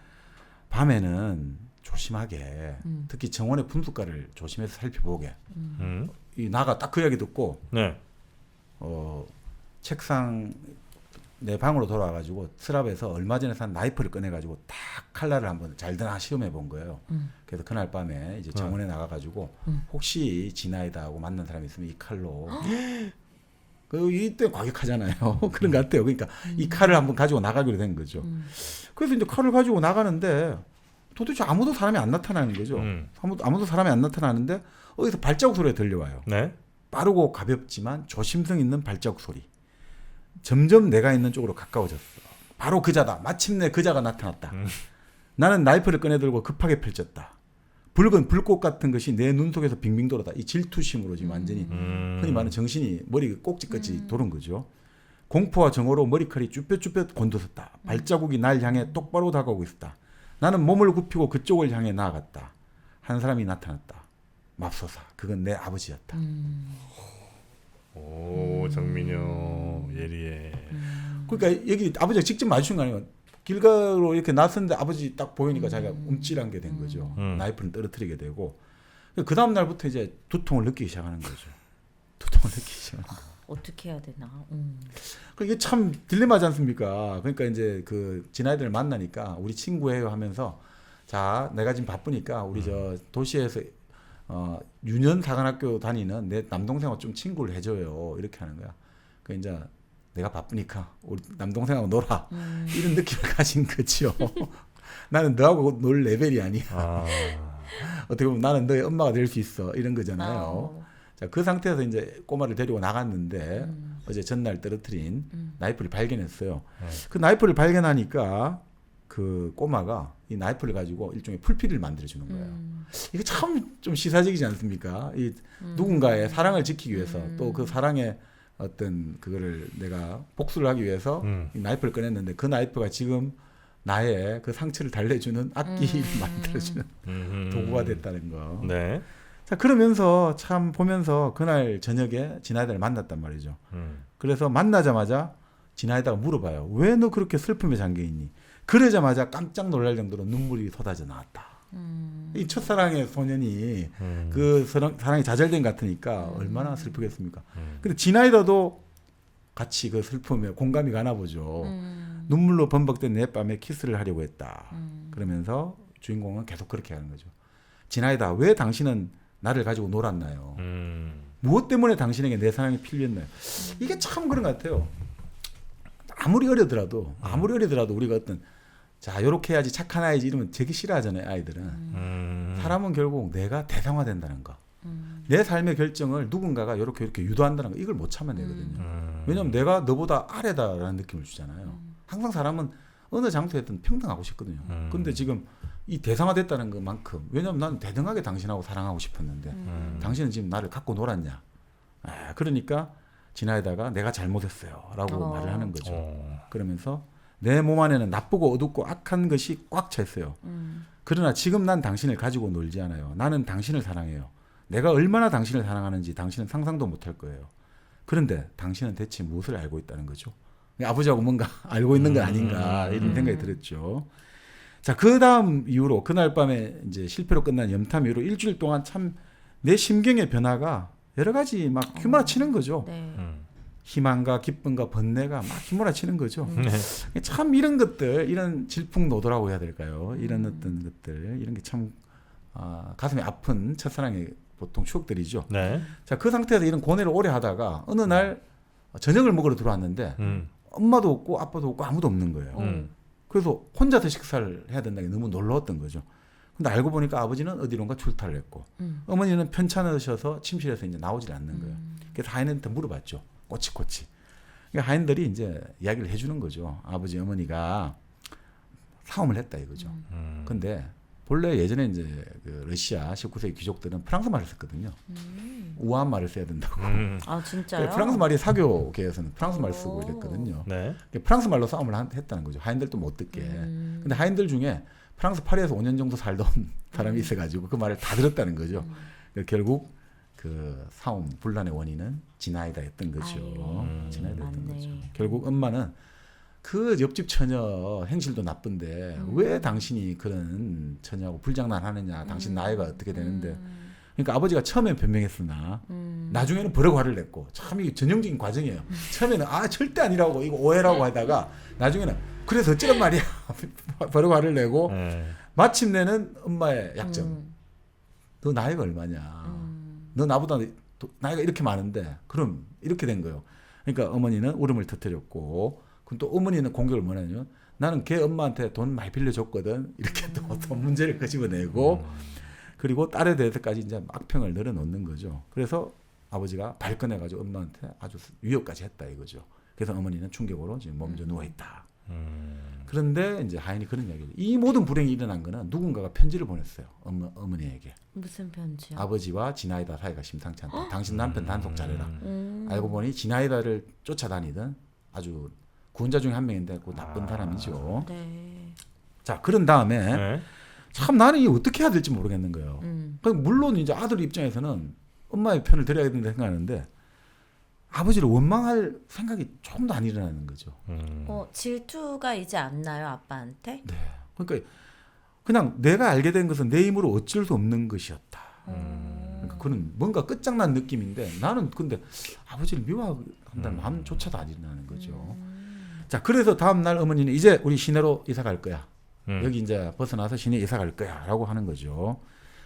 밤에는 조심하게 특히 정원의 분수가를 조심해서 살펴보게. 이 나가 딱 그 이야기 듣고 네. 책상 내 방으로 돌아와가지고 서랍에서 얼마 전에 산 나이프를 꺼내가지고 딱 칼날을 한번 잘 드나 시험해 본 거예요. 그래서 그날 밤에 이제 정원에 나가가지고 혹시 지나이다하고 만난 사람이 있으면 이 칼로 이때 과격하잖아요. 그런 것 같아요. 그러니까 이 칼을 한번 가지고 나가기로 된 거죠. 그래서 이제 칼을 가지고 나가는데 도대체 아무도 사람이 안 나타나는 거죠. 아무도 사람이 안 나타나는데 어디서 발자국 소리가 들려와요. 네. 빠르고 가볍지만 조심성 있는 발자국 소리. 점점 내가 있는 쪽으로 가까워졌어. 바로 그자다. 마침내 그자가 나타났다. 나는 나이프를 꺼내들고 급하게 펼쳤다. 붉은 불꽃 같은 것이 내 눈 속에서 빙빙 돌았다. 이 질투심으로 지금 완전히 흔히 말하는 정신이 머리 꼭지까지 도는 거죠. 공포와 정오로 머리칼이 쭈뼛쭈뼛 곤두섰다. 발자국이 날 향해 똑바로 다가오고 있었다. 나는 몸을 굽히고 그쪽을 향해 나아갔다. 한 사람이 나타났다. 맙소사. 그건 내 아버지였다. 오, 정민요 예리해. 그러니까 여기 아버지가 직접 마주친 거 아니에요. 길가로 이렇게 나섰는데 아버지 딱 보이니까 자기가 움찔한 게 된 거죠. 나이프를 떨어뜨리게 되고 그 다음 날부터 이제 두통을 느끼기 시작하는 거죠. 두통을 느끼기 시작하는 거. 어떻게 해야 되나? 이게 참 딜레마지 않습니까? 그러니까 이제 그 지나이들을 만나니까 우리 친구예요 하면서 자 내가 지금 바쁘니까 우리 저 도시에서 유년 사관학교 다니는 내 남동생하고 좀 친구를 해줘요. 이렇게 하는 거야. 그 이제 내가 바쁘니까 우리 남동생하고 놀아. 이런 느낌을 가진 거죠. 나는 너하고 놀 레벨이 아니야. 어떻게 보면 나는 너의 엄마가 될 수 있어. 이런 거잖아요. 자, 그 상태에서 이제 꼬마를 데리고 나갔는데 어제 전날 떨어뜨린 나이프를 발견했어요. 그 나이프를 발견하니까 그 꼬마가 이 나이프를 가지고 일종의 풀피를 만들어주는 거예요. 이게 참 좀 시사적이지 않습니까? 이 누군가의 사랑을 지키기 위해서 또 그 사랑의 어떤 그거를 내가 복수를 하기 위해서 이 나이프를 꺼냈는데 그 나이프가 지금 나의 그 상처를 달래주는 악기를 만들어주는 도구가 됐다는 거. 네. 자, 그러면서 참 보면서 그날 저녁에 지나이다를 만났단 말이죠. 그래서 만나자마자 지나이다가 물어봐요. 왜 너 그렇게 슬픔에 잠겨있니? 그러자마자 깜짝 놀랄 정도로 눈물이 쏟아져 나왔다. 이 첫사랑의 소년이 그 사랑이 좌절된 것 같으니까 얼마나 슬프겠습니까? 근데 지나이다도 같이 그 슬픔에 공감이 가나 보죠. 눈물로 범벅된 내 뺨에 키스를 하려고 했다. 그러면서 주인공은 계속 그렇게 하는 거죠. 지나이다, 왜 당신은 나를 가지고 놀았나요? 무엇 때문에 당신에게 내 사랑이 필요했나요? 이게 참 그런 것 같아요. 아무리 어리더라도 우리가 어떤 자 요렇게 해야지 착한 아이지 이러면 되게 싫어하잖아요. 아이들은. 사람은 결국 내가 대상화된다는 거. 내 삶의 결정을 누군가가 이렇게 유도한다는 거 이걸 못 참아내거든요. 왜냐하면 내가 너보다 아래다라는 느낌을 주잖아요. 항상 사람은 어느 장소에든 평등하고 싶거든요. 근데 지금 이 대상화됐다는 것만큼 왜냐하면 나는 대등하게 당신하고 사랑하고 싶었는데 당신은 지금 나를 갖고 놀았냐. 그러니까 지나이다가 내가 잘못했어요 라고 말을 하는 거죠. 그러면서 내 몸 안에는 나쁘고 어둡고 악한 것이 꽉 차 있어요. 그러나 지금 난 당신을 가지고 놀지 않아요. 나는 당신을 사랑해요. 내가 얼마나 당신을 사랑하는지 당신은 상상도 못할 거예요. 그런데 당신은 대체 무엇을 알고 있다는 거죠? 아버지하고 뭔가 알고 있는 건 아닌가 이런 생각이 들었죠. 자, 그 다음 이후로 그날 밤에 이제 실패로 끝난 염탐 이후로 일주일 동안 참 내 심경의 변화가 여러 가지 막 휘몰아치는 거죠. 네. 희망과 기쁨과 번뇌가 막 휘몰아치는 거죠. 네. 참 이런 것들, 이런 질풍노도라고 해야 될까요? 이런 어떤 것들, 이런 게 참 가슴이 아픈 첫사랑의 보통 추억들이죠. 네. 자, 그 상태에서 이런 고뇌를 오래 하다가 어느 날 저녁을 먹으러 들어왔는데 엄마도 없고 아빠도 없고 아무도 없는 거예요. 그래서 혼자서 식사를 해야 된다는 게 너무 놀라웠던 거죠. 근데 알고 보니까 아버지는 어디론가 출타를 했고 어머니는 편찮으셔서 침실에서 이제 나오질 않는 거예요. 그래서 하인한테 물어봤죠. 꼬치꼬치. 그러니까 하인들이 이제 이야기를 해주는 거죠. 아버지 어머니가 사움을 했다 이거죠. 근데 본래 예전에 이제 그 러시아 19세기 귀족들은 프랑스 말을 썼거든요. 우아한 말을 써야 된다고. 아 진짜요? 프랑스 말이 사교계에서는 프랑스 말 쓰고 이랬거든요. 네. 프랑스 말로 싸움을 했다는 거죠. 하인들도 못 듣게. 근데 하인들 중에 프랑스 파리에서 5년 정도 살던 사람이 있어가지고 그 말을 다 들었다는 거죠. 결국 그 싸움 분란의 원인은 진아이다였던 거죠. 진아이다였던 맞네. 거죠. 결국 엄마는 그 옆집 처녀 행실도 나쁜데 왜 당신이 그런 처녀하고 불장난하느냐. 당신 나이가 어떻게 되는데. 그러니까 아버지가 처음엔 변명했으나 나중에는 버럭 화를 냈고 참 이게 전형적인 과정이에요. 처음에는 절대 아니라고 이거 오해라고 하다가 나중에는 그래서 어쩌란 말이야. 버럭 화를 내고 마침내는 엄마의 약점. 너 나이가 얼마냐. 너 나보다 나이가 이렇게 많은데 그럼 이렇게 된 거예요. 그러니까 어머니는 울음을 터뜨렸고 그럼 또 어머니는 공격을 뭐냐면 나는 걔 엄마한테 돈 많이 빌려줬거든. 이렇게 또 문제를 끄집어내고 그리고 딸에 대해서까지 이제 악평을 늘어놓는 거죠. 그래서 아버지가 발끈해가지고 엄마한테 아주 위협까지 했다 이거죠. 그래서 어머니는 충격으로 지금 몸져 누워 있다. 그런데 이제 하인이 그런 이야기를 이 모든 불행이 일어난 거는 누군가가 편지를 보냈어요. 어머니에게. 무슨 편지요? 아버지와 지나이다 사이가 심상치 않다. 당신 남편 단속 잘해라. 알고 보니 지나이다를 쫓아다니던 아주 구원자 중에 한 명인데 그 나쁜 사람이죠. 네. 자, 그런 다음에 네. 참 나는 이 어떻게 해야 될지 모르겠는 거예요. 물론 이제 아들 입장에서는 엄마의 편을 들어야 된다 생각하는데 아버지를 원망할 생각이 조금도 안 일어나는 거죠. 질투가 이제 안 나요 아빠한테? 네. 그러니까 그냥 내가 알게 된 것은 내 힘으로 어쩔 수 없는 것이었다. 그러니까 그는 뭔가 끝장난 느낌인데 나는 근데 아버지를 미워한다는 마음조차도 안 일어나는 거죠. 자, 그래서 다음 날 어머니는 이제 우리 시내로 이사 갈 거야. 여기 이제 벗어나서 시내 이사 갈 거야라고 하는 거죠.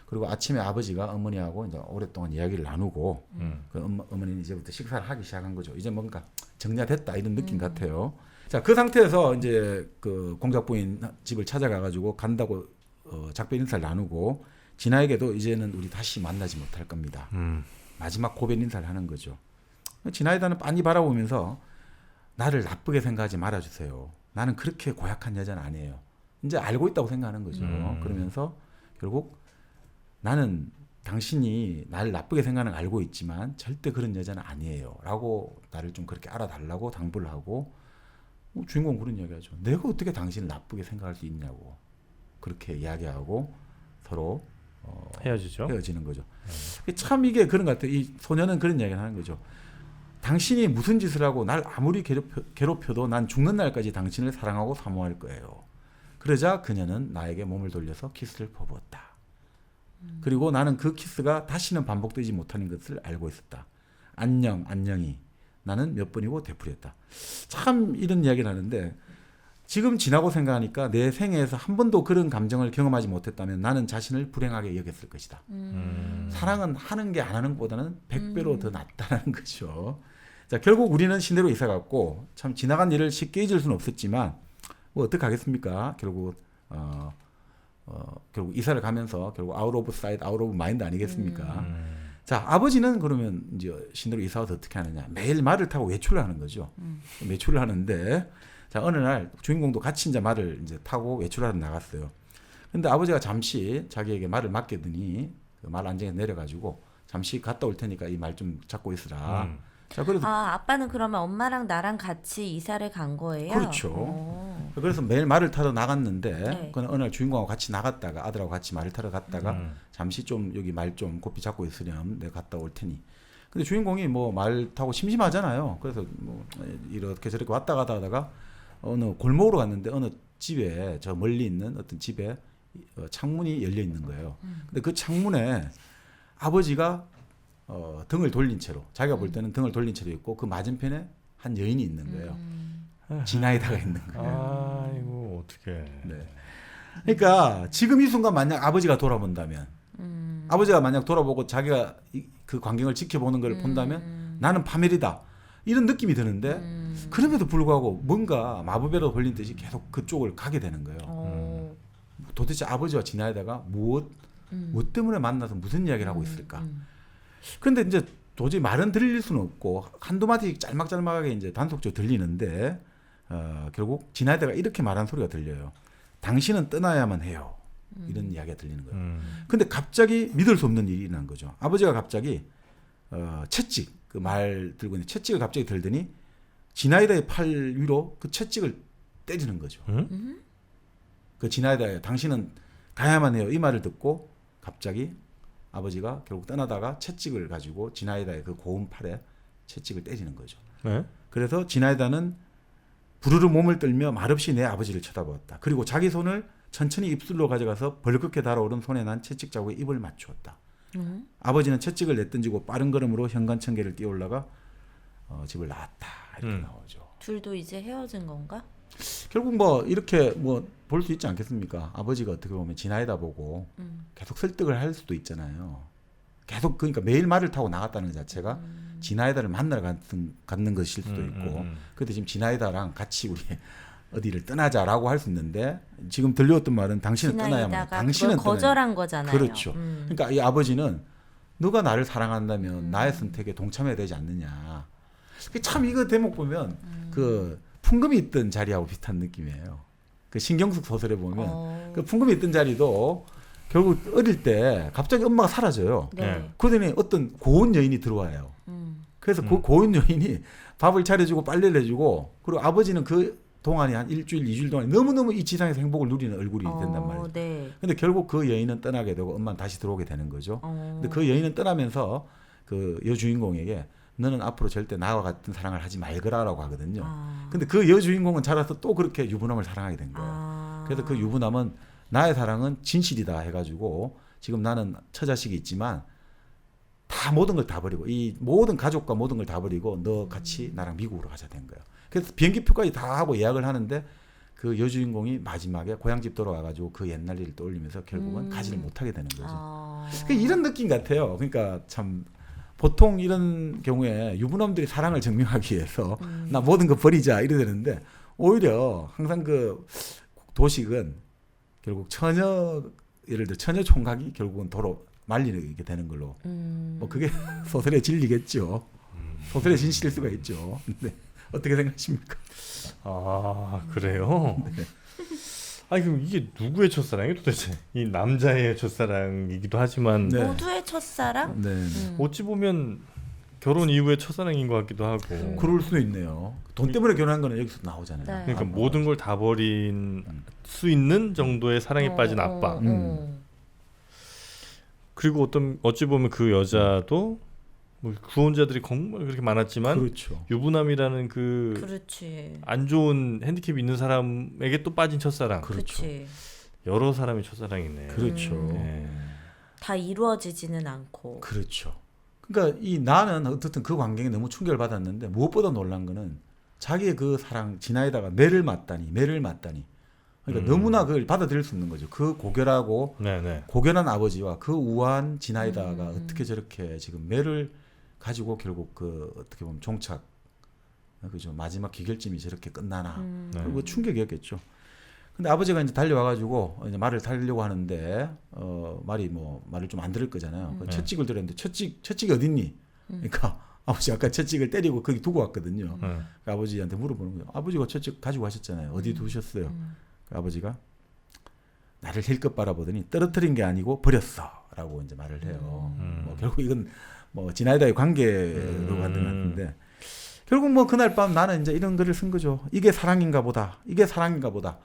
그리고 아침에 아버지가 어머니하고 이제 오랫동안 이야기를 나누고 그 어머니는 이제부터 식사를 하기 시작한 거죠. 이제 뭔가 정리됐다 이런 느낌 같아요. 자, 그 상태에서 이제 그 공작 부인 집을 찾아가 가지고 간다고 작별 인사를 나누고 진아에게도 이제는 우리 다시 만나지 못할 겁니다. 마지막 고별 인사를 하는 거죠. 진아이다는 빤히 바라보면서 나를 나쁘게 생각하지 말아주세요. 나는 그렇게 고약한 여자는 아니에요. 이제 알고 있다고 생각하는 거죠. 그러면서 결국 나는 당신이 나를 나쁘게 생각하는 걸 알고 있지만 절대 그런 여자는 아니에요. 라고 나를 좀 그렇게 알아달라고 당부를 하고 주인공은 그런 이야기하죠. 내가 어떻게 당신을 나쁘게 생각할 수 있냐고 그렇게 이야기하고 서로 헤어지는 거죠. 참 이게 그런 것 같아요. 이 소녀는 그런 이야기를 하는 거죠. 당신이 무슨 짓을 하고 날 아무리 괴롭혀도 난 죽는 날까지 당신을 사랑하고 사모할 거예요. 그러자 그녀는 나에게 몸을 돌려서 키스를 퍼부었다. 그리고 나는 그 키스가 다시는 반복되지 못하는 것을 알고 있었다. 안녕, 안녕히. 나는 몇 번이고 되풀이했다. 참 이런 이야기를 하는데 지금 지나고 생각하니까 내 생애에서 한 번도 그런 감정을 경험하지 못했다면 나는 자신을 불행하게 여겼을 것이다. 사랑은 하는 게 안 하는 것보다는 100배로 더 낫다는 거죠. 자, 결국 우리는 시내로 이사 갔고 참 지나간 일을 쉽게 잊을 수는 없었지만 뭐 어떡하겠습니까? 결국 결국 이사를 가면서 결국 아웃 오브 사이트, 아웃 오브 마인드 아니겠습니까? 자, 아버지는 그러면 이제 시내로 이사 와서 어떻게 하느냐? 매일 말을 타고 외출을 하는 거죠. 외출을 하는데 자, 어느 날 주인공도 같이 이제 말을 이제 타고 외출하러 나갔어요. 근데 아버지가 잠시 자기에게 말을 맡기더니 그 말 안정에 내려가지고 잠시 갔다 올 테니까 이 말 좀 잡고 있으라. 자, 그래서 아빠는 그러면 엄마랑 나랑 같이 이사를 간 거예요? 그렇죠. 그래서 매일 말을 타러 나갔는데 네. 그는 어느 날 주인공하고 같이 나갔다가 아들하고 같이 말을 타러 갔다가 잠시 좀 여기 말 좀 고삐 잡고 있으렴 내가 갔다 올 테니. 근데 주인공이 뭐 말 타고 심심하잖아요. 그래서 뭐 이렇게 저렇게 왔다 갔다 하다가 어느 골목으로 갔는데 어느 집에 저 멀리 있는 어떤 집에 창문이 열려 있는 거예요. 근데 그 창문에 아버지가 등을 돌린 채로 자기가 볼 때는 등을 돌린 채로 있고 그 맞은편에 한 여인이 있는 거예요. 지나이다가 있는 거예요. 아이고 어떻게? 네. 그러니까 지금 이 순간 만약 아버지가 돌아본다면, 아버지가 만약 돌아보고 자기가 그 광경을 지켜보는 걸 본다면 나는 파멸이다 이런 느낌이 드는데 그럼에도 불구하고 뭔가 마법에도 걸린 듯이 계속 그쪽을 가게 되는 거예요. 도대체 아버지와 지나이다가 무엇 때문에 만나서 무슨 이야기를 하고 있을까? 그런데 이제 도저히 말은 들릴 수는 없고 한두 마디 짤막짤막하게 이제 단속적으로 들리는데 결국 지나이다가 이렇게 말한 소리가 들려요. 당신은 떠나야만 해요. 이런 이야기가 들리는 거예요. 근데 갑자기 믿을 수 없는 일이 난 거죠. 아버지가 갑자기 채찍, 그 말 들고 있는 채찍을 갑자기 들더니 지나이다의 팔 위로 그 채찍을 때리는 거죠. 그 지나이다에 당신은 가야만 해요. 이 말을 듣고 갑자기 아버지가 결국 떠나다가 채찍을 가지고 지나이다의 그 고운 팔에 채찍을 때리는 거죠. 네? 그래서 지나이다는 부르르 몸을 떨며 말없이 내 아버지를 쳐다보았다. 그리고 자기 손을 천천히 입술로 가져가서 벌겋게 달아오른 손에 난 채찍 자국에 입을 맞추었다. 아버지는 채찍을 내던지고 빠른 걸음으로 현관청계를 뛰어올라가 집을 나왔다. 이렇게 나오죠. 둘도 이제 헤어진 건가? 결국 뭐 이렇게 뭐 볼 수 있지 않겠습니까? 아버지가 어떻게 보면 지나이다 보고 계속 설득을 할 수도 있잖아요. 계속 그러니까 매일 말을 타고 나갔다는 것 자체가 지나이다를 만나러 갔는 것일 수도 있고 그때 지금 지나이다랑 같이 우리 어디를 떠나자라고 할 수 있는데 지금 들려왔던 말은 당신은 떠나야만 당신은 거절한 거잖아요. 그렇죠. 그러니까 이 아버지는 너가 나를 사랑한다면 나의 선택에 동참해야 되지 않느냐. 참 이거 대목 보면 그 풍금이 있던 자리하고 비슷한 느낌이에요. 그 신경숙 소설에 보면 그 풍금이 있던 자리도 결국 어릴 때 갑자기 엄마가 사라져요. 네. 그러더니 어떤 고운 여인이 들어와요. 그래서 그 고운 여인이 밥을 차려주고 빨래를 해주고 그리고 아버지는 그 동안이 한 일주일, 이주일 동안 너무너무 이 지상에서 행복을 누리는 얼굴이 된단 말이에요. 네. 근데 결국 그 여인은 떠나게 되고 엄마는 다시 들어오게 되는 거죠. 근데 그 여인은 떠나면서 그 여주인공에게 너는 앞으로 절대 나와 같은 사랑을 하지 말거라라고 하거든요. 근데 그 여주인공은 자라서 또 그렇게 유부남을 사랑하게 된 거예요. 그래서 그 유부남은 나의 사랑은 진실이다 해가지고 지금 나는 처자식이 있지만 다 모든 걸 다 버리고 이 모든 가족과 모든 걸 다 버리고 너 같이 나랑 미국으로 가자 된 거예요. 그래서 비행기표까지 다 하고 예약을 하는데 그 여주인공이 마지막에 고향집 돌아와가지고 그 옛날 일을 떠올리면서 결국은 가지를 못하게 되는 거죠. 그러니까 이런 느낌 같아요. 그러니까 참 보통 이런 경우에 유부남들이 사랑을 증명하기 위해서 나 모든 거 버리자 이래 되는데 오히려 항상 그 도식은 결국 처녀 예를 들어 처녀 총각이 결국은 도로 말리게 되는 걸로 뭐 그게 소설의 진리겠죠. 소설의 진실일 수가 있죠. 네. 어떻게 생각하십니까? 아 그래요? 네. 아니 그럼 이게 누구의 첫사랑이 도대체? 이 남자의 첫사랑이기도 하지만 네. 모두의 첫사랑? 네. 어찌 보면 결혼 이후의 첫사랑인 것 같기도 하고. 그럴 수도 있네요. 돈 때문에 결혼한 거는 여기서 나오잖아요. 네. 그러니까 모든 걸 다 버린 수 있는 정도의 사랑에 빠진 아빠. 그리고 어찌 보면 그 여자도 뭐 구원자들이 정말 그렇게 많았지만 그렇죠. 유부남이라는 그 그렇지. 안 좋은 핸디캡이 있는 사람에게 또 빠진 첫사랑. 그렇죠. 그렇지. 여러 사람의 첫사랑이네. 그렇죠. 네. 다 이루어지지는 않고. 그렇죠. 그러니까 이 나는 어떻든 그 광경에 너무 충격을 받았는데 무엇보다 놀란 거는 자기의 그 사랑 지나이다가 매를 맞다니. 그러니까 너무나 그걸 받아들일 수 없는 거죠. 그 고결하고 네네. 고결한 아버지와 그 우아한 지나이다가 어떻게 저렇게 지금 매를 가지고 결국 그 어떻게 보면 종착 그죠 마지막 기결점이 저렇게 끝나나 그리고 충격이었겠죠. 근데 아버지가 이제 달려와가지고 이제 말을 달려고 하는데 말을 좀 안 들을 거잖아요. 채찍을 들었는데 채찍이 어딨니? 그러니까 아버지 아까 채찍을 때리고 거기 두고 왔거든요. 그러니까 아버지한테 물어보는 거예요. 아버지가 채찍 가지고 가셨잖아요. 어디 두셨어요? 그 아버지가 나를 힐끗 바라보더니 떨어뜨린 게 아니고 버렸어라고 이제 말을 해요. 뭐 결국 이건 뭐 지나이다의 관계로 만든 것 같은데 결국 뭐 그날 밤 나는 이제 이런 글을 쓴 거죠. 이게 사랑인가 보다. 이게 사랑인가 보다.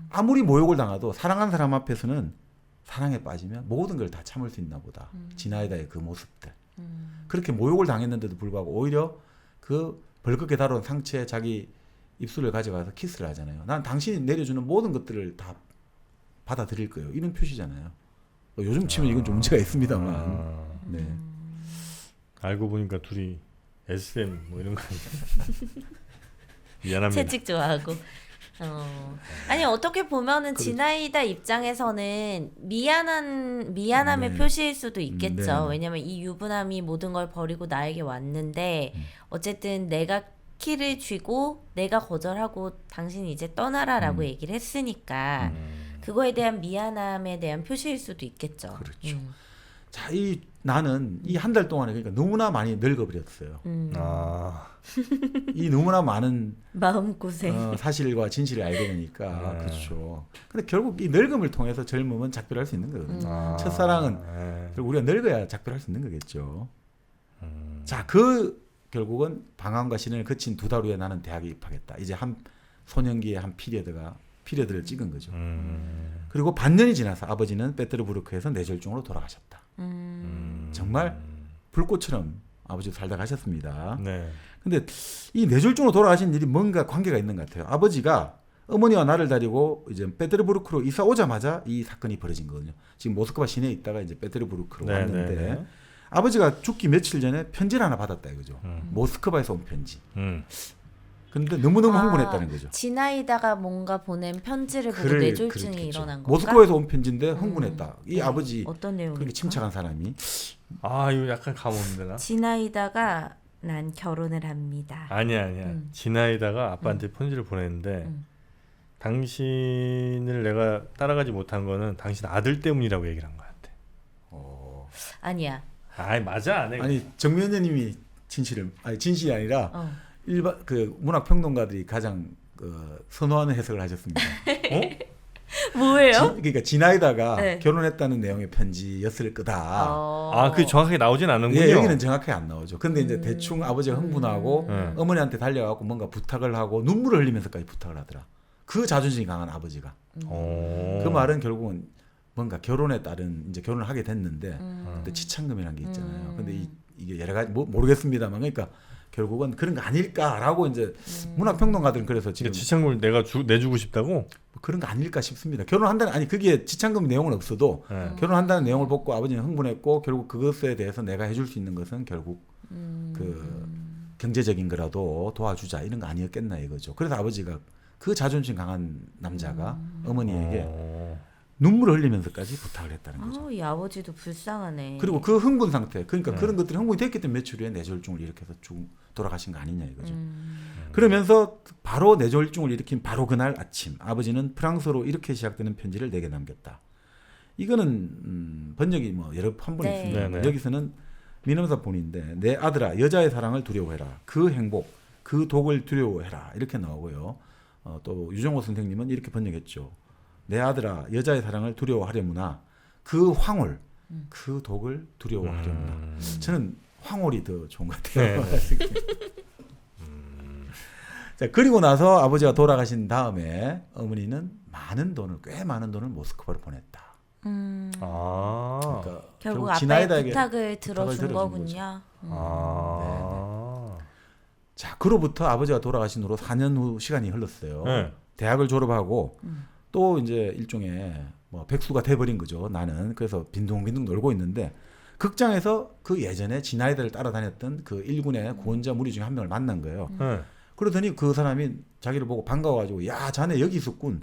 아무리 모욕을 당해도 사랑한 사람 앞에서는 사랑에 빠지면 모든 걸 다 참을 수 있나 보다. 지나이다의 그 모습들. 그렇게 모욕을 당했는데도 불구하고 오히려 그 벌겋게 다뤄온 상처에 자기 입술을 가져가서 키스를 하잖아요. 난 당신이 내려주는 모든 것들을 다 받아들일 거예요. 이런 표시잖아요. 요즘 치면 이건 좀 문제가 있습니다만. 네. 알고 보니까 둘이 SM 뭐 이런 거 미안합니다. 채찍 좋아하고. 아니 어떻게 보면은 지나이다 입장에서는 미안함의 네. 표시일 수도 있겠죠. 네. 왜냐면 이 유부남이 모든 걸 버리고 나에게 왔는데 어쨌든 내가 키를 쥐고 내가 거절하고 당신이 이제 떠나라라고 얘기를 했으니까 그거에 대한 미안함에 대한 표시일 수도 있겠죠. 그렇죠. 자, 나는 이 한 달 동안에 그러니까 너무나 많이 늙어버렸어요. 이 너무나 많은 마음고생. 사실과 진실을 알게 되니까 그렇죠. 근데 결국 이 늙음을 통해서 젊음은 작별할 수 있는 거거든요. 첫사랑은 결국 우리가 늙어야 작별할 수 있는 거겠죠. 자, 결국은 방황과 시련을 거친 2달 후에 나는 대학에 입학했다. 이제 한 소년기의 한 피리어드를 찍은 거죠. 그리고 반년이 지나서 아버지는 페테르부르크에서 뇌졸중으로 돌아가셨다. 정말 불꽃처럼 아버지도 살다 가셨습니다. 네. 근데 이 뇌졸중으로 돌아가신 일이 뭔가 관계가 있는 것 같아요. 아버지가 어머니와 나를 데리고 이제 페테르부르크로 이사 오자마자 이 사건이 벌어진 거거든요. 지금 모스크바 시내에 있다가 이제 페테르부르크로 왔는데 아버지가 죽기 며칠 전에 편지를 하나 받았다 이거죠. 모스크바에서 온 편지. 근데 너무너무 흥분했다는 거죠. 지나이다가 뭔가 보낸 편지를 보고 그렇겠죠. 뇌졸중이 일어난 건가? 모스크바에서 온 편지인데 흥분했다. 이 아버지 어떤 내용입니까? 그렇게 침착한 사람이 이거 약간 감 없는데 나. 지나이다가 난 결혼을 합니다. 아니야. 지나이다가 아빠한테 편지를 보냈는데 당신을 내가 따라가지 못한 거는 당신 아들 때문이라고 얘기를 한 것 같아. 아니야. 맞아. 내가. 아니 정면재님이 진실이 아니라 일반 그 문학 평론가들이 가장 선호하는 해석을 하셨습니다. 뭐예요? 그러니까 지나이다가 네. 결혼했다는 내용의 편지였을 거다. 그게 정확하게 나오진 않은군요. 예, 여기는 정확하게 안 나오죠. 근데 이제 대충 아버지가 흥분하고 네. 어머니한테 달려가고 뭔가 부탁을 하고 눈물을 흘리면서까지 부탁을 하더라. 그 자존심이 강한 아버지가. 그 말은 결국은 뭔가 결혼에 따른 이제 결혼을 하게 됐는데 근데 치찬금이라는 게 있잖아요. 근데 이게 여러 가지 모르겠습니다만 그러니까 결국은 그런 거 아닐까라고 이제 문학 평론가들은 그래서 지금 지창금을 내가 내주고 싶다고? 뭐 그런 거 아닐까 싶습니다. 결혼한다는 아니 그게 지창금 내용은 없어도 결혼한다는 내용을 보고 아버지는 흥분했고 결국 그것에 대해서 내가 해줄 수 있는 것은 결국 그 경제적인 거라도 도와주자 이런 거 아니었겠나 이거죠. 그래서 아버지가 그 자존심 강한 남자가 어머니에게 눈물을 흘리면서까지 부탁을 했다는 거죠. 이 아버지도 불쌍하네. 그리고 그 흥분 상태, 그러니까 그런 것들이 흥분이 됐기 때문에 며칠 후에 뇌졸중을 일으켜서 돌아가신 거 아니냐 이거죠. 그러면서 바로 뇌졸중을 일으킨 바로 그날 아침 아버지는 프랑스어로 이렇게 시작되는 편지를 내게 남겼다. 이거는 번역이 뭐 여러 한 번 있습니다. 네네. 여기서는 민음사 본인데 내 아들아 여자의 사랑을 두려워해라. 그 행복, 그 독을 두려워해라. 이렇게 나오고요. 또 유정호 선생님은 이렇게 번역했죠. 내 아들아 여자의 사랑을 두려워하려무나 그 황홀 그 독을 두려워하려무나. 저는 황홀이 더 좋은 것 같아요. 자, 그리고 나서 아버지가 돌아가신 다음에 어머니는 꽤 많은 돈을 모스크바로 보냈다. 그러니까 결국 아빠의 지나이다에게 부탁을 들어준 들어준 거군요. 자, 그로부터 아버지가 돌아가신 후로 4년 후 시간이 흘렀어요. 네. 대학을 졸업하고 또 이제 일종의 뭐 백수가 돼버린 거죠. 나는 그래서 빈둥빈둥 놀고 있는데 극장에서 그 예전에 지나이다를 따라다녔던 그 일군의 구원자 무리 중에 한 명을 만난 거예요. 그러더니 그 사람이 자기를 보고 반가워가지고 야 자네 여기 있었군.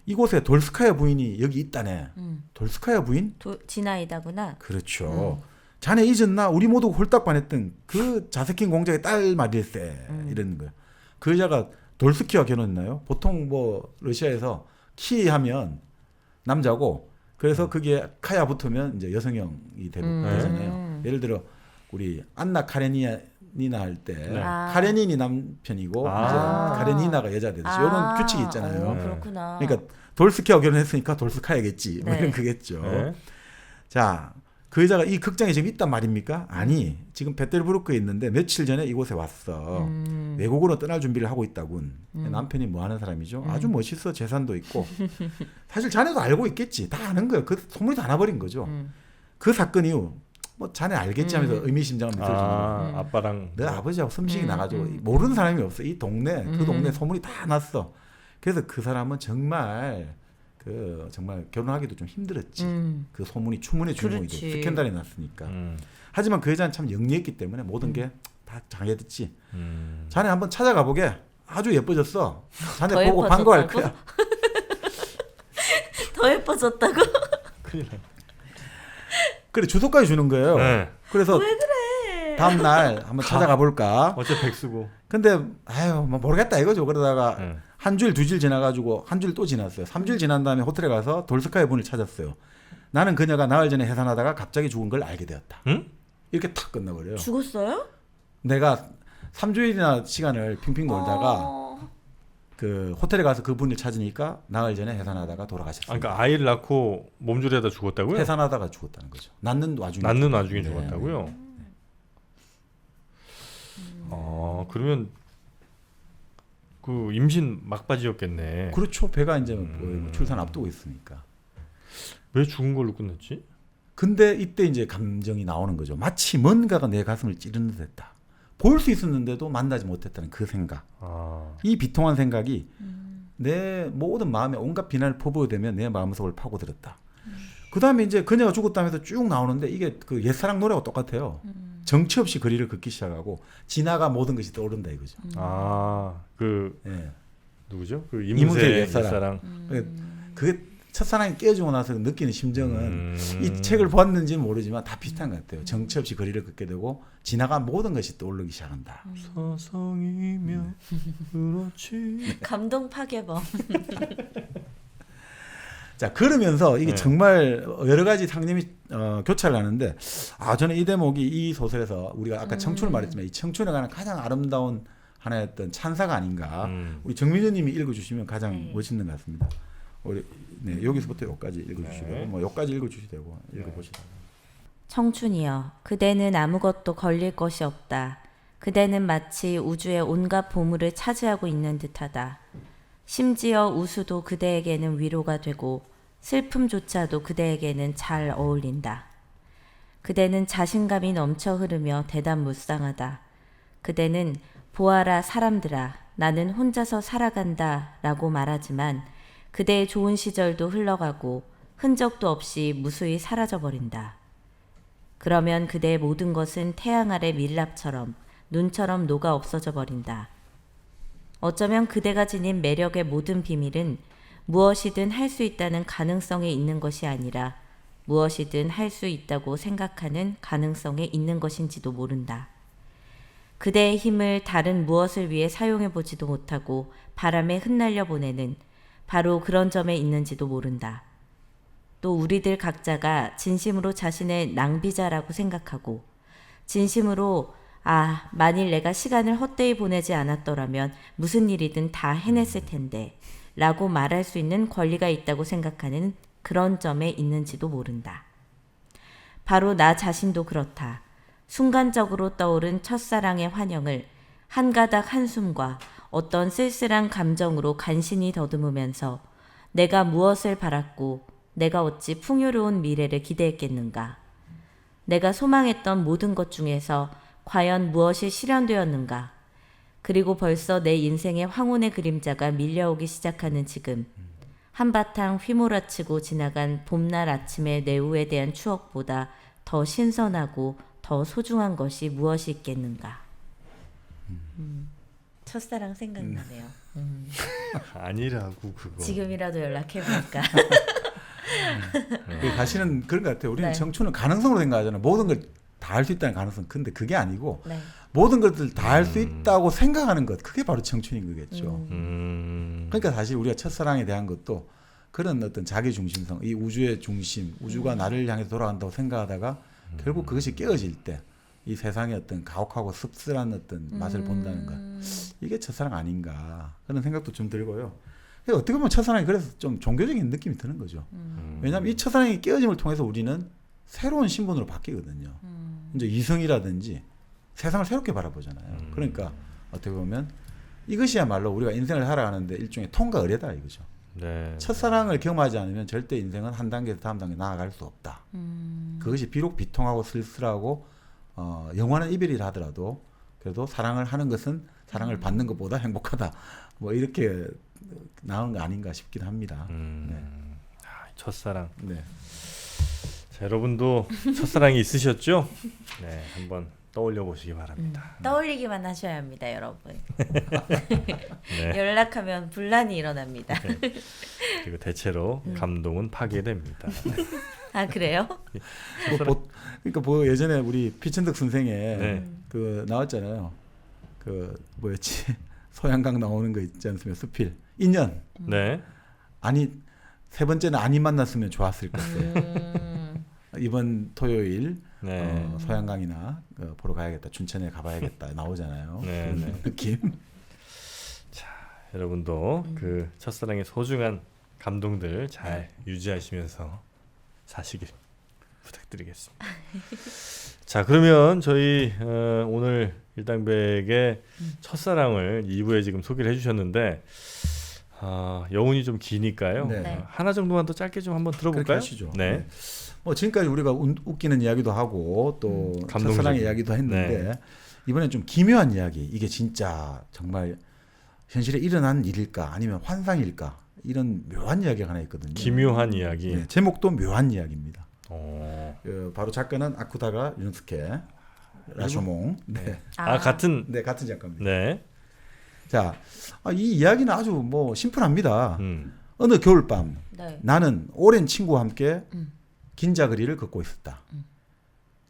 이곳에 돌스카야 부인이 여기 있다네. 돌스카야 부인? 지나이다구나. 그렇죠. 자네 잊었나? 우리 모두 홀딱 반했던 그 자스킨 공작의 딸 말일세. 이러는 거예요. 그 여자가 돌스키와 결혼했나요? 보통 뭐 러시아에서 키 하면 남자고 그래서 그게 카야 붙으면 이제 여성형이 되잖아요. 예를 들어 우리 안나 카레니나 할 때 카레닌이 남편이고 이제 카레니나가 여자 되듯이 이런 규칙이 있잖아요. 그렇구나. 그러니까 돌스키와 결혼했으니까 돌스카야겠지. 뭐 이런 거겠죠. 네. 자, 그 여자가 이 극장에 지금 있단 말입니까? 아니, 지금 베텔부르크에 있는데 며칠 전에 이곳에 왔어. 외국으로 떠날 준비를 하고 있다군. 남편이 뭐 하는 사람이죠? 아주 멋있어. 재산도 있고. 사실 자네도 알고 있겠지. 다 아는 거예요. 그 소문이 다 나버린 거죠. 그 사건 이후 뭐 자네 알겠지 하면서 의미심장한 미소를 짓는 아빠랑 너 아버지하고 섬식이 나가지고 모르는 사람이 없어. 이 동네 그 동네 소문이 다 났어. 그래서 그 사람은 정말 정말 결혼하기도 좀 힘들었지. 그 소문이 추문의 주인공이 돼. 그렇지. 스캔들이 났으니까. 하지만 그 여자는 참 영리했기 때문에 모든 게 다 장애됐지. 자네 한번 찾아가 보게. 아주 예뻐졌어. 자네 더 보고 반가워할 예뻐졌다고? 거야. 더 예뻐졌다고? 큰일 나. 그래 주소까지 주는 거예요. 네. 그래서 왜 그래? 다음 날 한번 찾아가 볼까. 어째 백수고. 근데 아유 뭐 모르겠다 이거죠. 그러다가 네. 한 주일 두 주일 지나가지고 한 주일 또 지났어요. 3주일 지난 다음에 호텔에 가서 돌스카의 분을 찾았어요. 나는 그녀가 나흘 전에 해산하다가 갑자기 죽은 걸 알게 되었다. 응? 이렇게 탁 끝나버려요. 죽었어요? 내가 3주일이나 시간을 핑핑 놀다가 그 호텔에 가서 그분을 찾으니까 나흘 전에 해산하다가 돌아가셨어요. 그러니까 아이를 낳고 몸조리하다 죽었다고요? 해산하다가 죽었다는 거죠. 낳는 와중에. 낳는 와중에 네. 죽었다고요? 그러면 그 임신 막바지였겠네. 그렇죠. 배가 이제 뭐 출산 앞두고 있으니까. 왜 죽은 걸로 끝났지? 근데 이때 이제 감정이 나오는 거죠. 마치 뭔가가 내 가슴을 찌르는 듯했다. 볼 수 있었는데도 만나지 못했다는 그 생각. 이 비통한 생각이 내 모든 마음에 온갖 비난을 퍼부어대며 내 마음속을 파고들었다. 그 다음에 이제 그녀가 죽었다면서 쭉 나오는데 이게 그 옛사랑 노래와 똑같아요. 정치 없이 거리를 걷기 시작하고 지나가 모든 것이 떠오른다 이거죠. 예. 누구죠? 그 이문세 이문세 옛사랑. 그게 첫사랑이 깨어지고 나서 느끼는 심정은 이 책을 봤는지는 모르지만 다 비슷한 것 같아요. 정치 없이 거리를 걷게 되고 지나간 모든 것이 떠오르기 시작한다. 서성이며 그렇지. 감동 파괴범. 자 그러면서 이게 네. 정말 여러 가지 상념이 교차를 하는데 저는 이 대목이 이 소설에서 우리가 아까 청춘을 말했지만 이 청춘에 관한 가장 아름다운 하나의 어떤 찬사가 아닌가. 우리 정민주님이 읽어주시면 가장 멋있는 것 같습니다. 우리 여기서부터 여기까지 읽어주시고 뭐 여기까지 읽어주시도 되고 읽어보시다. 청춘이여, 그대는 아무것도 걸릴 것이 없다. 그대는 마치 우주의 온갖 보물을 차지하고 있는 듯하다. 심지어 우수도 그대에게는 위로가 되고 슬픔조차도 그대에게는 잘 어울린다. 그대는 자신감이 넘쳐 흐르며 대담무쌍하다. 그대는 보아라 사람들아, 나는 혼자서 살아간다 라고 말하지만 그대의 좋은 시절도 흘러가고 흔적도 없이 무수히 사라져버린다. 그러면 그대의 모든 것은 태양 아래 밀랍처럼 눈처럼 녹아 없어져 버린다. 어쩌면 그대가 지닌 매력의 모든 비밀은 무엇이든 할 수 있다는 가능성에 있는 것이 아니라 무엇이든 할 수 있다고 생각하는 가능성에 있는 것인지도 모른다. 그대의 힘을 다른 무엇을 위해 사용해보지도 못하고 바람에 흩날려 보내는 바로 그런 점에 있는지도 모른다. 또 우리들 각자가 진심으로 자신의 낭비자라고 생각하고 진심으로 만일 내가 시간을 헛되이 보내지 않았더라면 무슨 일이든 다 해냈을 텐데 라고 말할 수 있는 권리가 있다고 생각하는 그런 점에 있는지도 모른다. 바로 나 자신도 그렇다. 순간적으로 떠오른 첫사랑의 환영을 한 가닥 한숨과 어떤 쓸쓸한 감정으로 간신히 더듬으면서 내가 무엇을 바랐고 내가 어찌 풍요로운 미래를 기대했겠는가. 내가 소망했던 모든 것 중에서 과연 무엇이 실현되었는가. 그리고 벌써 내 인생의 황혼의 그림자가 밀려오기 시작하는 지금 한바탕 휘몰아치고 지나간 봄날 아침의 내우에 대한 추억보다 더 신선하고 더 소중한 것이 무엇이 있겠는가. 첫사랑 생각나네요. 아니라고 그거. 지금이라도 연락해볼까. 다시는 그런 것 같아요. 우리는 네. 청춘은 가능성으로 생각하잖아요. 모든 걸 다 할 수 있다는 가능성. 근데 그게 아니고 네. 모든 것들 다 할 수 있다고 생각하는 것. 그게 바로 청춘인 거겠죠. 그러니까 사실 우리가 첫사랑에 대한 것도 그런 어떤 자기 중심성, 이 우주의 중심, 우주가 나를 향해 돌아간다고 생각하다가 결국 그것이 깨어질 때 이 세상의 어떤 가혹하고 씁쓸한 어떤 맛을 본다는 것. 이게 첫사랑 아닌가 그런 생각도 좀 들고요. 그러니까 어떻게 보면 첫사랑이 그래서 좀 종교적인 느낌이 드는 거죠. 왜냐하면 이 첫사랑의 깨어짐을 통해서 우리는 새로운 신분으로 바뀌거든요. 이제 이성이라든지 세상을 새롭게 바라보잖아요. 그러니까 어떻게 보면 이것이야말로 우리가 인생을 살아가는데 일종의 통과 의례다 이거죠. 네. 첫사랑을 경험하지 않으면 절대 인생은 한 단계에서 다음 단계 나아갈 수 없다. 그것이 비록 비통하고 쓸쓸하고 영원한 이별이라 하더라도 그래도 사랑을 하는 것은 사랑을 받는 것보다 행복하다. 뭐 이렇게 나온 거 아닌가 싶긴 합니다. 아, 첫사랑. 네. 자, 여러분도 첫사랑이 있으셨죠? 네, 한번 떠올려 보시기 바랍니다. 떠올리기만 하셔야 합니다, 여러분. 네. 연락하면 분란이 일어납니다. 그리고 대체로 감동은 파괴됩니다. 아 그래요? 그러니까 뭐 예전에 우리 피천득 선생의 네. 그 나왔잖아요. 그 뭐였지? 소양강 나오는 거 있지 않습니까? 수필 인연. 네. 아니 세 번째는 아니 만났으면 좋았을 것을. 이번 토요일 네. 소양강이나 보러 가야겠다. 춘천에 가봐야겠다. 나오잖아요. 네, 그런 네. 느낌. 여러분도 그 첫사랑의 소중한 감동들 잘 유지하시면서 사시길 부탁드리겠습니다. 자, 그러면 저희 오늘 일당백의 첫사랑을 2부에 지금 소개를 해주셨는데 여운이 좀 기니까요. 네. 네. 하나 정도만 더 짧게 좀 한번 그렇게 들어볼까요? 하시죠. 네. 뭐 지금까지 우리가 웃기는 이야기도 하고 또 감동적인. 첫사랑의 이야기도 했는데 이번엔 좀 기묘한 이야기. 이게 진짜 정말 현실에 일어난 일일까 아니면 환상일까 이런 묘한 이야기가 하나 있거든요. 기묘한 이야기. 네, 제목도 묘한 이야기입니다. 바로 작가는 아쿠다가 윤스케 라쇼몽. 네. 같은. 네, 같은 작가입니다. 네. 자, 이 이야기는 아주 뭐 심플합니다. 음. 어느 겨울밤 네. 나는 오랜 친구와 함께 긴자거리를 걷고 있었다.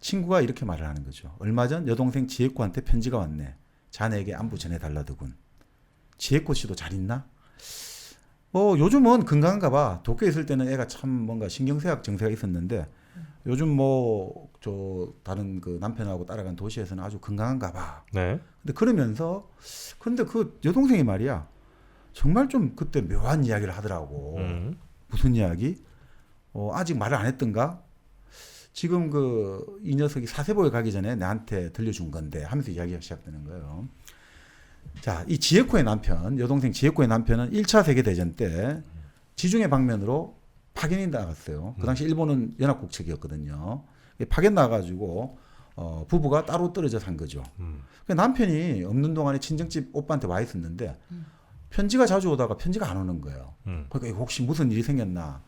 친구가 이렇게 말을 하는 거죠. 얼마 전 여동생 지혜코한테 편지가 왔네. 자네에게 안부 전해달라더군. 지혜코 씨도 잘 있나? 요즘은 건강한가 봐. 도쿄에 있을 때는 애가 참 뭔가 신경쇠약 증세가 있었는데 요즘 뭐 저 다른 그 남편하고 따라간 도시에서는 아주 건강한가 봐. 네. 근데 그 여동생이 말이야 정말 좀 그때 묘한 이야기를 하더라고. 무슨 이야기? 아직 말을 안 했던가? 지금 이 녀석이 사세보에 가기 전에 나한테 들려준 건데 하면서 이야기가 시작되는 거예요. 자, 이 지혜코의 남편, 여동생 지혜코의 남편은 1차 세계대전 때 지중해 방면으로 파견이 나갔어요. 그 당시 일본은 연합국책이었거든요. 파견 나가지고 부부가 따로 떨어져 산 거죠. 남편이 없는 동안에 친정집 오빠한테 와 있었는데 편지가 자주 오다가 편지가 안 오는 거예요. 그러니까 혹시 무슨 일이 생겼나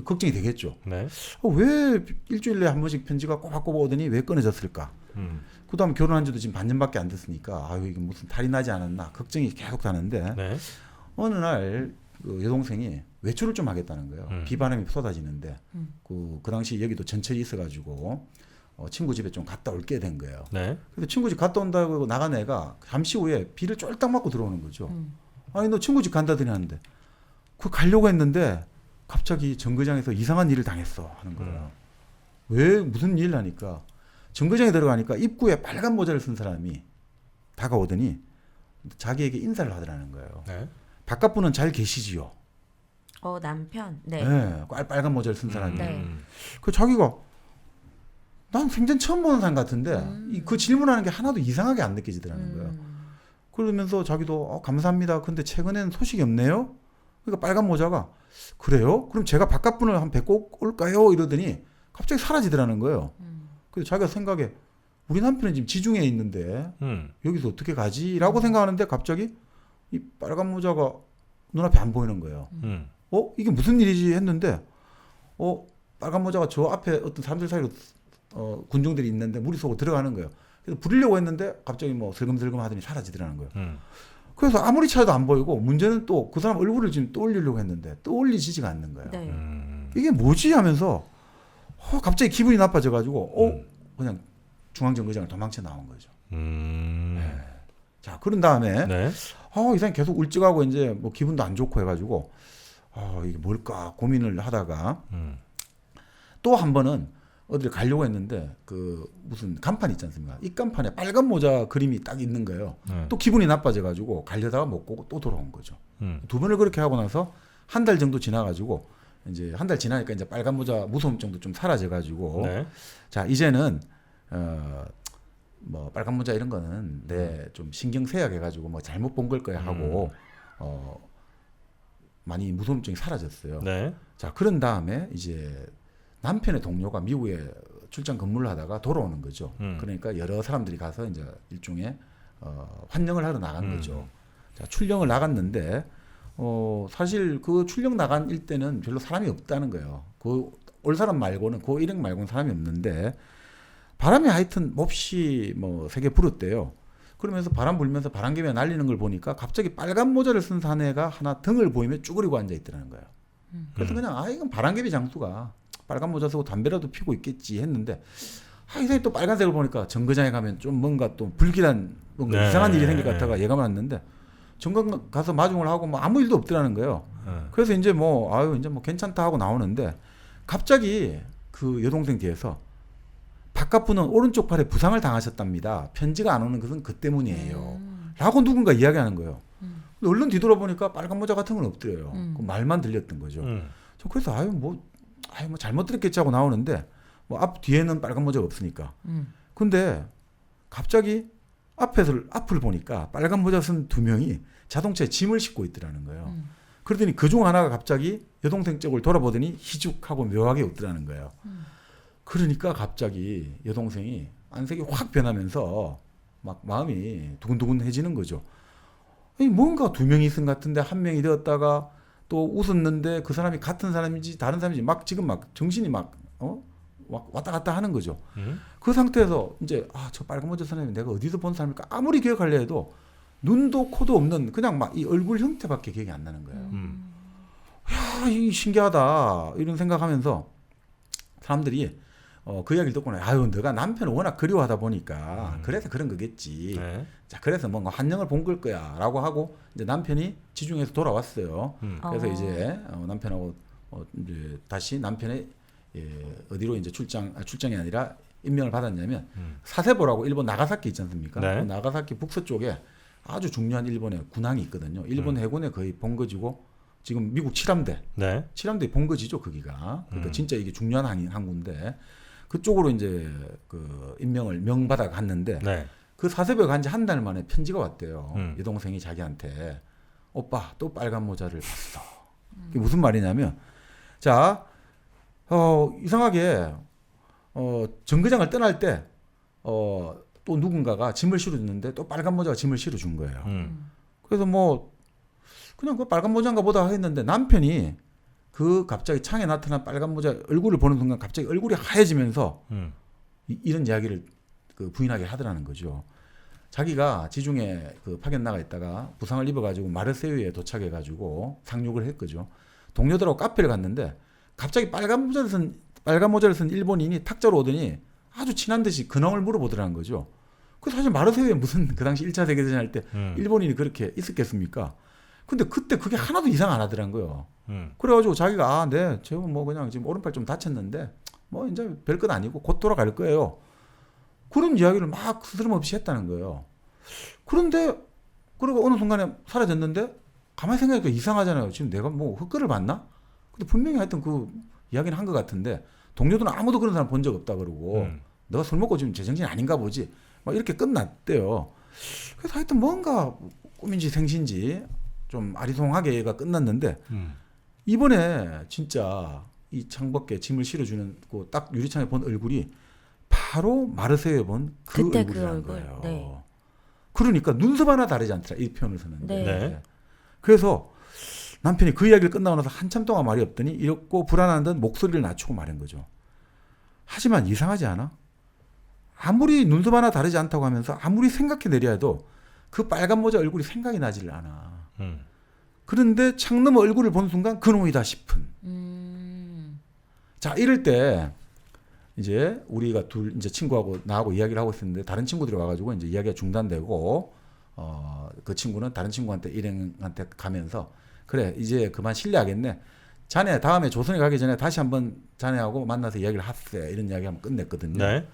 걱정이 되겠죠. 네. 왜 일주일에 한 번씩 편지가 꼬박꼬박 오더니 왜 끊어졌을까? 그다음에 결혼한 지도 지금 반년밖에 안 됐으니까 이게 무슨 탈이 나지 않았나 걱정이 계속 되는데 네. 어느 날 여동생이 외출을 좀 하겠다는 거예요. 비바람이 쏟아지는데 그 당시 여기도 전철이 있어가지고 친구 집에 좀 갔다 올게 된 거예요. 네. 그래서 친구 집 갔다 온다고 나간 애가 잠시 후에 비를 쫄딱 맞고 들어오는 거죠. 아니 너 친구 집 간다더니 하는데 그 가려고 했는데 갑자기 정거장에서 이상한 일을 당했어 하는 거예요. 왜 무슨 일 하니까 정거장에 들어가니까 입구에 빨간 모자를 쓴 사람이 다가오더니 자기에게 인사를 하더라는 거예요. 네. 바깥분은 잘 계시지요. 남편. 네. 네, 빨간 모자를 쓴 사람이. 네. 그 자기가 난 생전 처음 보는 사람 같은데 그 질문하는 게 하나도 이상하게 안 느껴지더라는 거예요. 그러면서 자기도 감사합니다. 근데 최근엔 소식이 없네요. 그러니까 빨간 모자가 그래요? 그럼 제가 바깥분을 한 뵙고 올까요? 이러더니 갑자기 사라지더라는 거예요. 그래서 자기가 생각에 우리 남편은 지금 지중해에 있는데 여기서 어떻게 가지? 라고 생각하는데 갑자기 이 빨간 모자가 눈앞에 안 보이는 거예요. 이게 무슨 일이지 했는데 빨간 모자가 저 앞에 어떤 사람들 사이로 군중들이 있는데 무리 속으로 들어가는 거예요. 그래서 부리려고 했는데 갑자기 뭐 슬금슬금 하더니 사라지더라는 거예요. 그래서 아무리 찾아도 안 보이고 문제는 또 그 사람 얼굴을 지금 떠올리려고 했는데 떠올리지가 않는 거예요. 네. 이게 뭐지 하면서 갑자기 기분이 나빠져가지고 그냥 중앙정거장을 도망쳐 나온 거죠. 자, 그런 다음에 네. 이 사람이 계속 울적하고 이제 뭐 기분도 안 좋고 해가지고 이게 뭘까 고민을 하다가 또 한 번은 어디를 가려고 했는데 그 무슨 간판 있지 않습니까? 이 간판에 빨간 모자 그림이 딱 있는 거예요. 또 기분이 나빠져가지고 가려다가 못 보고 또 돌아온 거죠. 두 번을 그렇게 하고 나서 한 달 정도 지나가지고 이제 한 달 지나니까 이제 빨간 모자 무서움증도 좀 사라져가지고 네. 자 이제는 뭐 빨간 모자 이런 거는 내 좀 신경 세약해가지고 뭐 잘못 본 걸 거야 하고 많이 무서움증이 사라졌어요. 네. 자 그런 다음에 이제 남편의 동료가 미국에 출장 근무를 하다가 돌아오는 거죠. 그러니까 여러 사람들이 가서 이제 일종의 환영을 하러 나간 거죠. 자 출령을 나갔는데 사실 그 출령 나간 일대는 별로 사람이 없다는 거예요. 그 올 사람 말고는 그 일행 말고는 사람이 없는데 바람이 하여튼 몹시 뭐 세게 불었대요. 그러면서 바람 불면서 바람개비가 날리는 걸 보니까 갑자기 빨간 모자를 쓴 사내가 하나 등을 보이며 쭈그리고 앉아 있더라는 거예요. 그래서 그냥 이건 바람개비 장수가 빨간 모자 쓰고 담배라도 피고 있겠지 했는데 이 사람이 또 빨간색을 보니까 정거장에 가면 좀 뭔가 또 불길한 뭔가 네. 이상한 일이 생길 것 같아가 예감을 왔는데 정거장 가서 마중을 하고 뭐 아무 일도 없더라는 거예요. 그래서 이제 이제 뭐 괜찮다 하고 나오는데 갑자기 그 여동생 뒤에서 바깥분은 오른쪽 팔에 부상을 당하셨답니다. 편지가 안 오는 것은 그 때문이에요. 라고 누군가 이야기하는 거예요. 근데 얼른 뒤돌아보니까 빨간 모자 같은 건 없더래요. 그 말만 들렸던 거죠. 저 그래서 뭐 잘못 들었겠지 하고 나오는데 뭐 앞 뒤에는 빨간 모자가 없으니까. 근데 갑자기 앞을 보니까 빨간 모자 쓴 두 명이 자동차에 짐을 싣고 있더라는 거예요. 그러더니 그중 하나가 갑자기 여동생 쪽을 돌아보더니 희죽하고 묘하게 웃더라는 거예요. 그러니까 갑자기 여동생이 안색이 확 변하면서 막 마음이 두근두근해지는 거죠. 아니 뭔가 두 명이 있은 것 같은데 한 명이 되었다가 또 웃었는데 그 사람이 같은 사람인지 다른 사람인지 막 지금 막 정신이 막 왔다 갔다 하는 거죠. 그 상태에서 이제 저 빨간 모자 사람이 내가 어디서 본 사람일까 아무리 기억하려 해도 눈도 코도 없는 그냥 막 이 얼굴 형태밖에 기억이 안 나는 거예요. 야, 이 신기하다 이런 생각하면서 사람들이 그 이야기를 듣고는 너가 남편을 워낙 그리워하다 보니까 그래서 그런 거겠지. 네. 자 그래서 뭔가 환영을 본 걸 거야라고 하고 이제 남편이 지중해에서 돌아왔어요. 그래서 이제 남편하고 이제 다시 남편의 어디로 이제 출장이 아니라 임명을 받았냐면 사세보라고 일본 나가사키 있지 않습니까? 네. 그 나가사키 북서쪽에 아주 중요한 일본의 군항이 있거든요. 일본 해군의 거의 본거지고 지금 미국 칠함대 네. 칠함대 본거지죠 거기가. 그러니까 진짜 이게 중요한 항구인데 그쪽으로 이제 그 명받아 갔는데 네. 그 사세보에 간 지 한 달 만에 편지가 왔대요. 여동생이 자기한테 오빠 또 빨간 모자를 봤어. 그게 무슨 말이냐면 자 이상하게 정거장을 떠날 때 또 누군가가 짐을 실어줬는데 또 빨간 모자가 짐을 실어준 거예요. 그래서 뭐 그냥 그 빨간 모자인가 보다 했는데 남편이 그 갑자기 창에 나타난 빨간 모자 얼굴을 보는 순간 갑자기 얼굴이 하얘지면서 이런 이야기를 그 부인하게 하더라는 거죠. 자기가 지중해 그 파견 나가 있다가 부상을 입어가지고 마르세유에 도착해가지고 상륙을 했거죠. 동료들하고 카페를 갔는데 갑자기 빨간 모자를 쓴 일본인이 탁자로 오더니 아주 친한 듯이 근황을 물어보더라는 거죠. 그 사실 마르세유에 무슨 그 당시 1차 세계대전 할 때 일본인이 그렇게 있었겠습니까? 근데 그때 그게 하나도 이상 안 하더라는 거예요. 그래가지고 자기가 네, 제가 뭐 그냥 지금 오른팔 좀 다쳤는데 뭐 이제 별것 아니고 곧 돌아갈 거예요. 그런 이야기를 막 스스럼없이 했다는 거예요. 그런데 그리고 어느 순간에 사라졌는데 가만히 생각해보니까 이상하잖아요. 지금 내가 뭐 헛글을 봤나? 근데 분명히 하여튼 그 이야기는 한 것 같은데 동료들은 아무도 그런 사람 본 적 없다 그러고 너가 술 먹고 지금 제정신 아닌가 보지 막 이렇게 끝났대요. 그래서 하여튼 뭔가 꿈인지 생신지 좀 아리송하게 얘가 끝났는데 이번에 진짜 이 창밖에 짐을 실어주는 그 딱 유리창에 본 얼굴이 바로 마르세유에 본 그 그때 얼굴이라는 그 얼굴. 거예요. 네. 그러니까 눈썹 하나 다르지 않더라 이 표현을 쓰는데. 네. 네. 그래서 남편이 그 이야기를 끝나고 나서 한참 동안 말이 없더니 이렇고 불안한 듯 목소리를 낮추고 말한 거죠. 하지만 이상하지 않아? 아무리 눈썹 하나 다르지 않다고 하면서 아무리 생각해 내려 해도 그 빨간 모자 얼굴이 생각이 나지를 않아. 그런데 창 너머 얼굴을 본 순간 그놈이다 싶은. 자 이럴 때 이제 우리가 둘 이제 친구하고 나하고 이야기를 하고 있었는데 다른 친구들이 와가지고 이제 이야기가 중단되고 그 친구는 다른 친구한테 일행한테 가면서 그래 이제 그만 실례하겠네. 자네 다음에 조선에 가기 전에 다시 한번 자네하고 만나서 이야기를 합세 이런 이야기 한번 끝냈거든요. 네.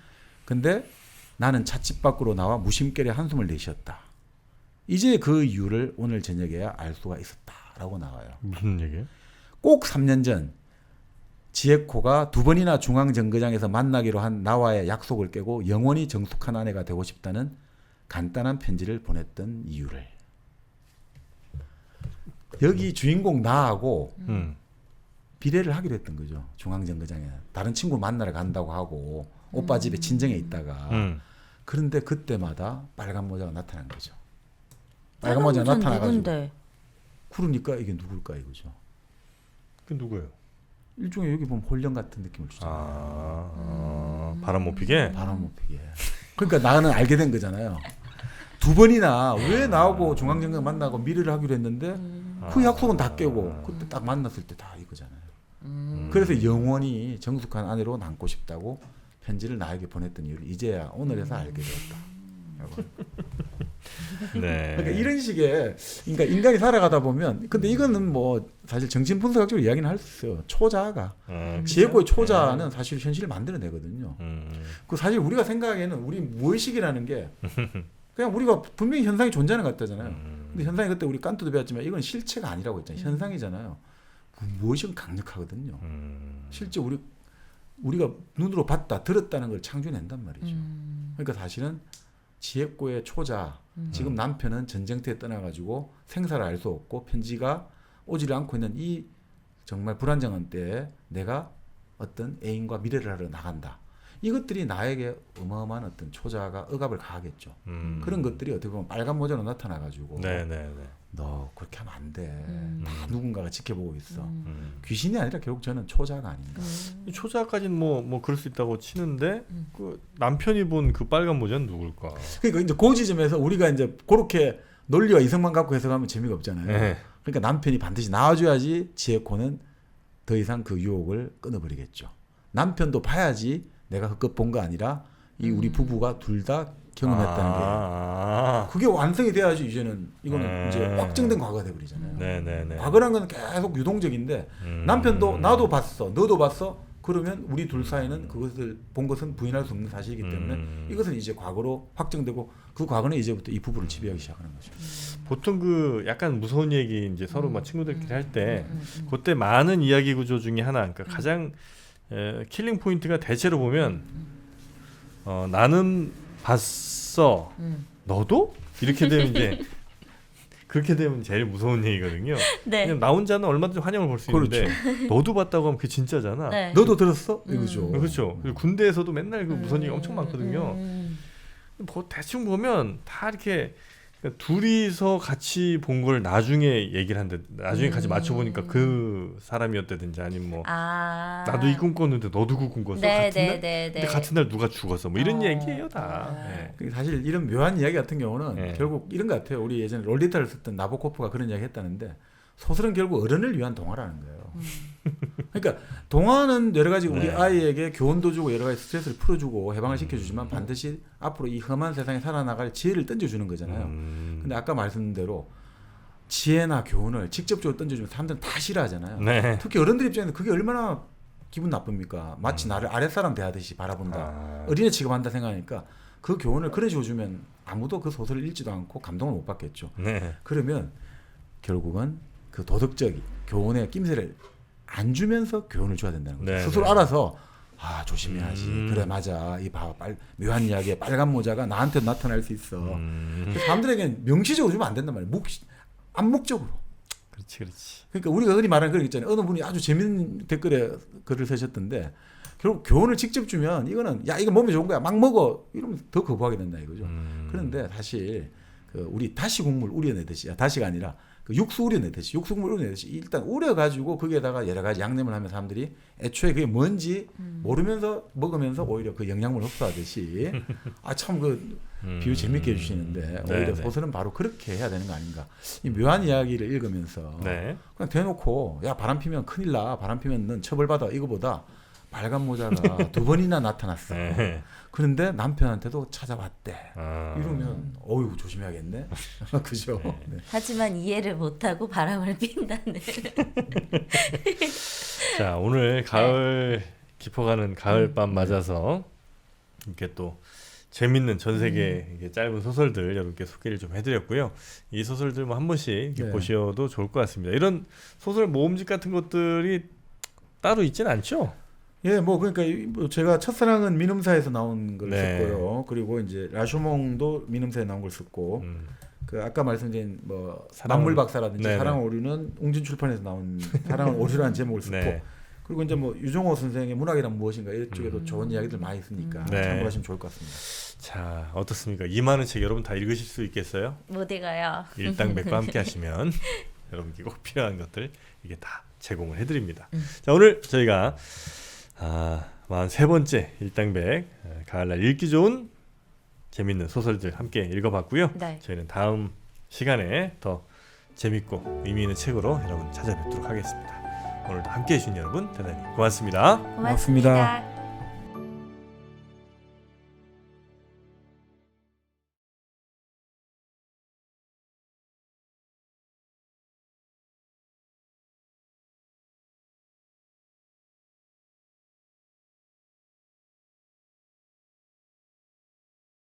근데 나는 찻집 밖으로 나와 무심결에 한숨을 내쉬었다. 이제 그 이유를 오늘 저녁에야 알 수가 있었다라고 나와요. 무슨 얘기예요? 꼭 3년 전 지혜코가 2번이나 중앙정거장에서 만나기로 한 나와의 약속을 깨고 영원히 정숙한 아내가 되고 싶다는 간단한 편지를 보냈던 이유를. 여기 주인공 나하고 비례를 하기로 했던 거죠. 중앙정거장에 다른 친구 만나러 간다고 하고 오빠 집에 친정에 있다가 그런데 그때마다 빨간 모자가 나타난 거죠. 빨간 모자가 나타나가지고 누군데? 그러니까 이게 누굴까 이거죠. 그 누구예요? 일종의 여기 보면 홀령 같은 느낌을 주잖아요. 바람 못 피게. 바람 못 피게. 그러니까 나는 알게 된 거잖아요. 2번이나 왜 나하고 중앙정거장 만나고 미래를 하기로 했는데 그 약속은 다 깨고 그때 딱 만났을 때 다 이거잖아요. 그래서 영원히 정숙한 아내로 남고 싶다고 편지를 나에게 보냈던 이유를 이제야 오늘에서 알게 되었다. 네. 그러니까 이런 식의 그러니까 인간이 살아가다 보면 근데 이거는 뭐 사실 정신 분석학적으로 이야기는 할 수 있어요. 초자가 지혜고의 초자는 사실 현실을 만들어내거든요. 그 사실 우리가 생각하기에는 우리 무의식이라는 게 그냥 우리가 분명히 현상이 존재하는 것 같다잖아요. 근데 현상이 그때 우리 깐트도 배웠지만 이건 실체가 아니라고 했잖아요. 현상이잖아요. 무의식은 강력하거든요. 실제 우리가 눈으로 봤다 들었다는 걸 창조낸단 말이죠. 그러니까 사실은 지혜고의 초자 지금 남편은 전쟁터에 떠나가지고 생사를 알 수 없고 편지가 오지를 않고 있는 이 정말 불안정한 때에 내가 어떤 애인과 미래를 하러 나간다. 이것들이 나에게 어마어마한 어떤 초자가 억압을 가하겠죠. 그런 것들이 어떻게 보면 빨간 모자로 나타나가지고 네네네. 너 그렇게 하면 안 돼. 다 누군가가 지켜보고 있어. 귀신이 아니라 결국 저는 초자가 아닌가. 초자까지는 뭐 그럴 수 있다고 치는데 그 남편이 본 그 빨간 모자는 누굴까? 그러니까 이제 그 지점에서 우리가 이제 그렇게 논리와 이성만 갖고 해석하면 재미가 없잖아요. 네. 그러니까 남편이 반드시 나와줘야지 지혜코는 더 이상 그 유혹을 끊어버리겠죠. 남편도 봐야지 내가 헛것 본 거 아니라 이 우리 부부가 둘 다 경험했다는 게 그게 완성이 돼야지 이제는 이거는 이제 확정된 과거가 돼버리잖아요. 네네네. 과거란 건 계속 유동적인데 남편도 나도 봤어, 너도 봤어. 그러면 우리 둘 사이는 그것을 본 것은 부인할 수 없는 사실이기 때문에 이것은 이제 과거로 확정되고 그 과거는 이제부터 이 부부를 지배하기 시작하는 거죠. 보통 그 약간 무서운 얘기 이제 서로 막 친구들끼리 할 때 그때 많은 이야기 구조 중에 하나, 그러니까 가장 킬링 포인트가 대체로 보면 나는 봤어, 너도? 이렇게 되면 이제 그렇게 되면 제일 무서운 얘기거든요. 네. 그냥 나 혼자는 얼마든지 환영을 볼 수 있는데 너도 봤다고 하면 그게 진짜잖아. 네. 너도 들었어? 이거죠. 그렇죠. 그리고 군대에서도 맨날 그 무서운 얘기 엄청 많거든요. 뭐 대충 보면 다 이렇게 그러니까 둘이서 같이 본 걸 나중에 얘기를 한데 나중에 같이 맞춰보니까 그 사람이었다든지 아니면 뭐 나도 이 꿈 꿨는데 너도 그 꿈 꿨어. 같은 날? 근데 같은 날 누가 죽었어. 뭐 이런 얘기예요 다. 네. 사실 이런 묘한 이야기 같은 경우는 네. 결국 이런 것 같아요. 우리 예전에 롤리타를 썼던 나보코프가 그런 이야기 했다는데 소설은 결국 어른을 위한 동화라는 거예요. 그러니까 동화는 여러 가지 우리 네. 아이에게 교훈도 주고 여러 가지 스트레스를 풀어주고 해방을 시켜주지만 반드시 앞으로 이 험한 세상에 살아나갈 지혜를 던져주는 거잖아요. 근데 아까 말씀드린 대로 지혜나 교훈을 직접적으로 던져주면 사람들은 다 싫어하잖아요. 네. 특히 어른들 입장에서 그게 얼마나 기분 나쁩니까? 마치 나를 아랫사람 대하듯이 바라본다. 어린애 취급한다 생각하니까 그 교훈을 그런 식으로 주면 아무도 그 소설을 읽지도 않고 감동을 못 받겠죠. 네. 그러면 결국은 그 도덕적 교훈의 낌새를 안 주면서 교훈을 줘야 된다는 거죠. 네, 스스로 네. 알아서 조심해야지. 그래 맞아. 이 묘한 이야기에 빨간 모자가 나한테 나타날 수 있어. 그래서 사람들에게는 명시적으로 주면 안 된단 말이에요. 암묵적으로. 그렇지. 그러니까 우리가 흔히 말하는 그런 거 있잖아요. 어느 분이 아주 재밌는 댓글에 글을 쓰셨던데 결국 교훈을 직접 주면 이거는 야 이거 몸에 좋은 거야 막 먹어 이러면 더 거부하게 된다 이거죠. 그런데 사실 그 우리 다시 국물 우려내듯이 다시가 아니라 그 육수 우려내듯이 육수 국물 우려내듯이 일단 우려가지고 거기에다가 여러 가지 양념을 하면 사람들이 애초에 그게 뭔지 모르면서 먹으면서 오히려 그 영양분을 흡수하듯이 참 그 비유 재밌게 해주시는데 오히려 소설은 바로 그렇게 해야 되는 거 아닌가. 이 묘한 이야기를 읽으면서 그냥 대놓고 야 바람 피면 큰일 나 바람 피면 넌 처벌받아 이거보다 빨간 모자가 2번이나 나타났어. 그런데 남편한테도 찾아왔대. 이러면 어휴 조심해야겠네. 그죠? 네. 하지만 이해를 못하고 바람을 핀다는. 자 오늘 가을 깊어가는 가을밤 맞아서 이렇게 또 재밌는 전 세계 이게 짧은 소설들 여러분께 소개를 좀 해드렸고요. 이 소설들 뭐 한 번씩 이렇게 네. 보셔도 좋을 것 같습니다. 이런 소설 모음집 같은 것들이 따로 있지는 않죠? 예, 뭐 그러니까 뭐 제가 첫사랑은 민음사에서 나온 걸 네. 썼고요. 그리고 이제 라쇼몽도 민음사에 나온 걸 썼고, 음. 그 아까 말씀드린 뭐 사랑은- 만물 박사라든지 네네. 사랑 오류는 웅진 출판에서 나온 사랑은 오류라는 제목을 썼고, 네. 그리고 이제 뭐 유종호 선생의 문학이란 무엇인가 이쪽에도 좋은 이야기들 많이 있으니까 네. 참고하시면 좋을 것 같습니다. 자, 어떻습니까? 이 많은 책 여러분 다 읽으실 수 있겠어요? 못 읽어요. 일당백과 함께 하시면 여러분께 꼭 필요한 것들 이게 다 제공을 해드립니다. 자, 오늘 저희가 43번째 일당백 가을날 읽기 좋은 재밌는 소설들 함께 읽어봤고요. 네. 저희는 다음 시간에 더 재밌고 의미 있는 책으로 여러분 찾아뵙도록 하겠습니다. 오늘도 함께해 주신 여러분 대단히 고맙습니다. 고맙습니다.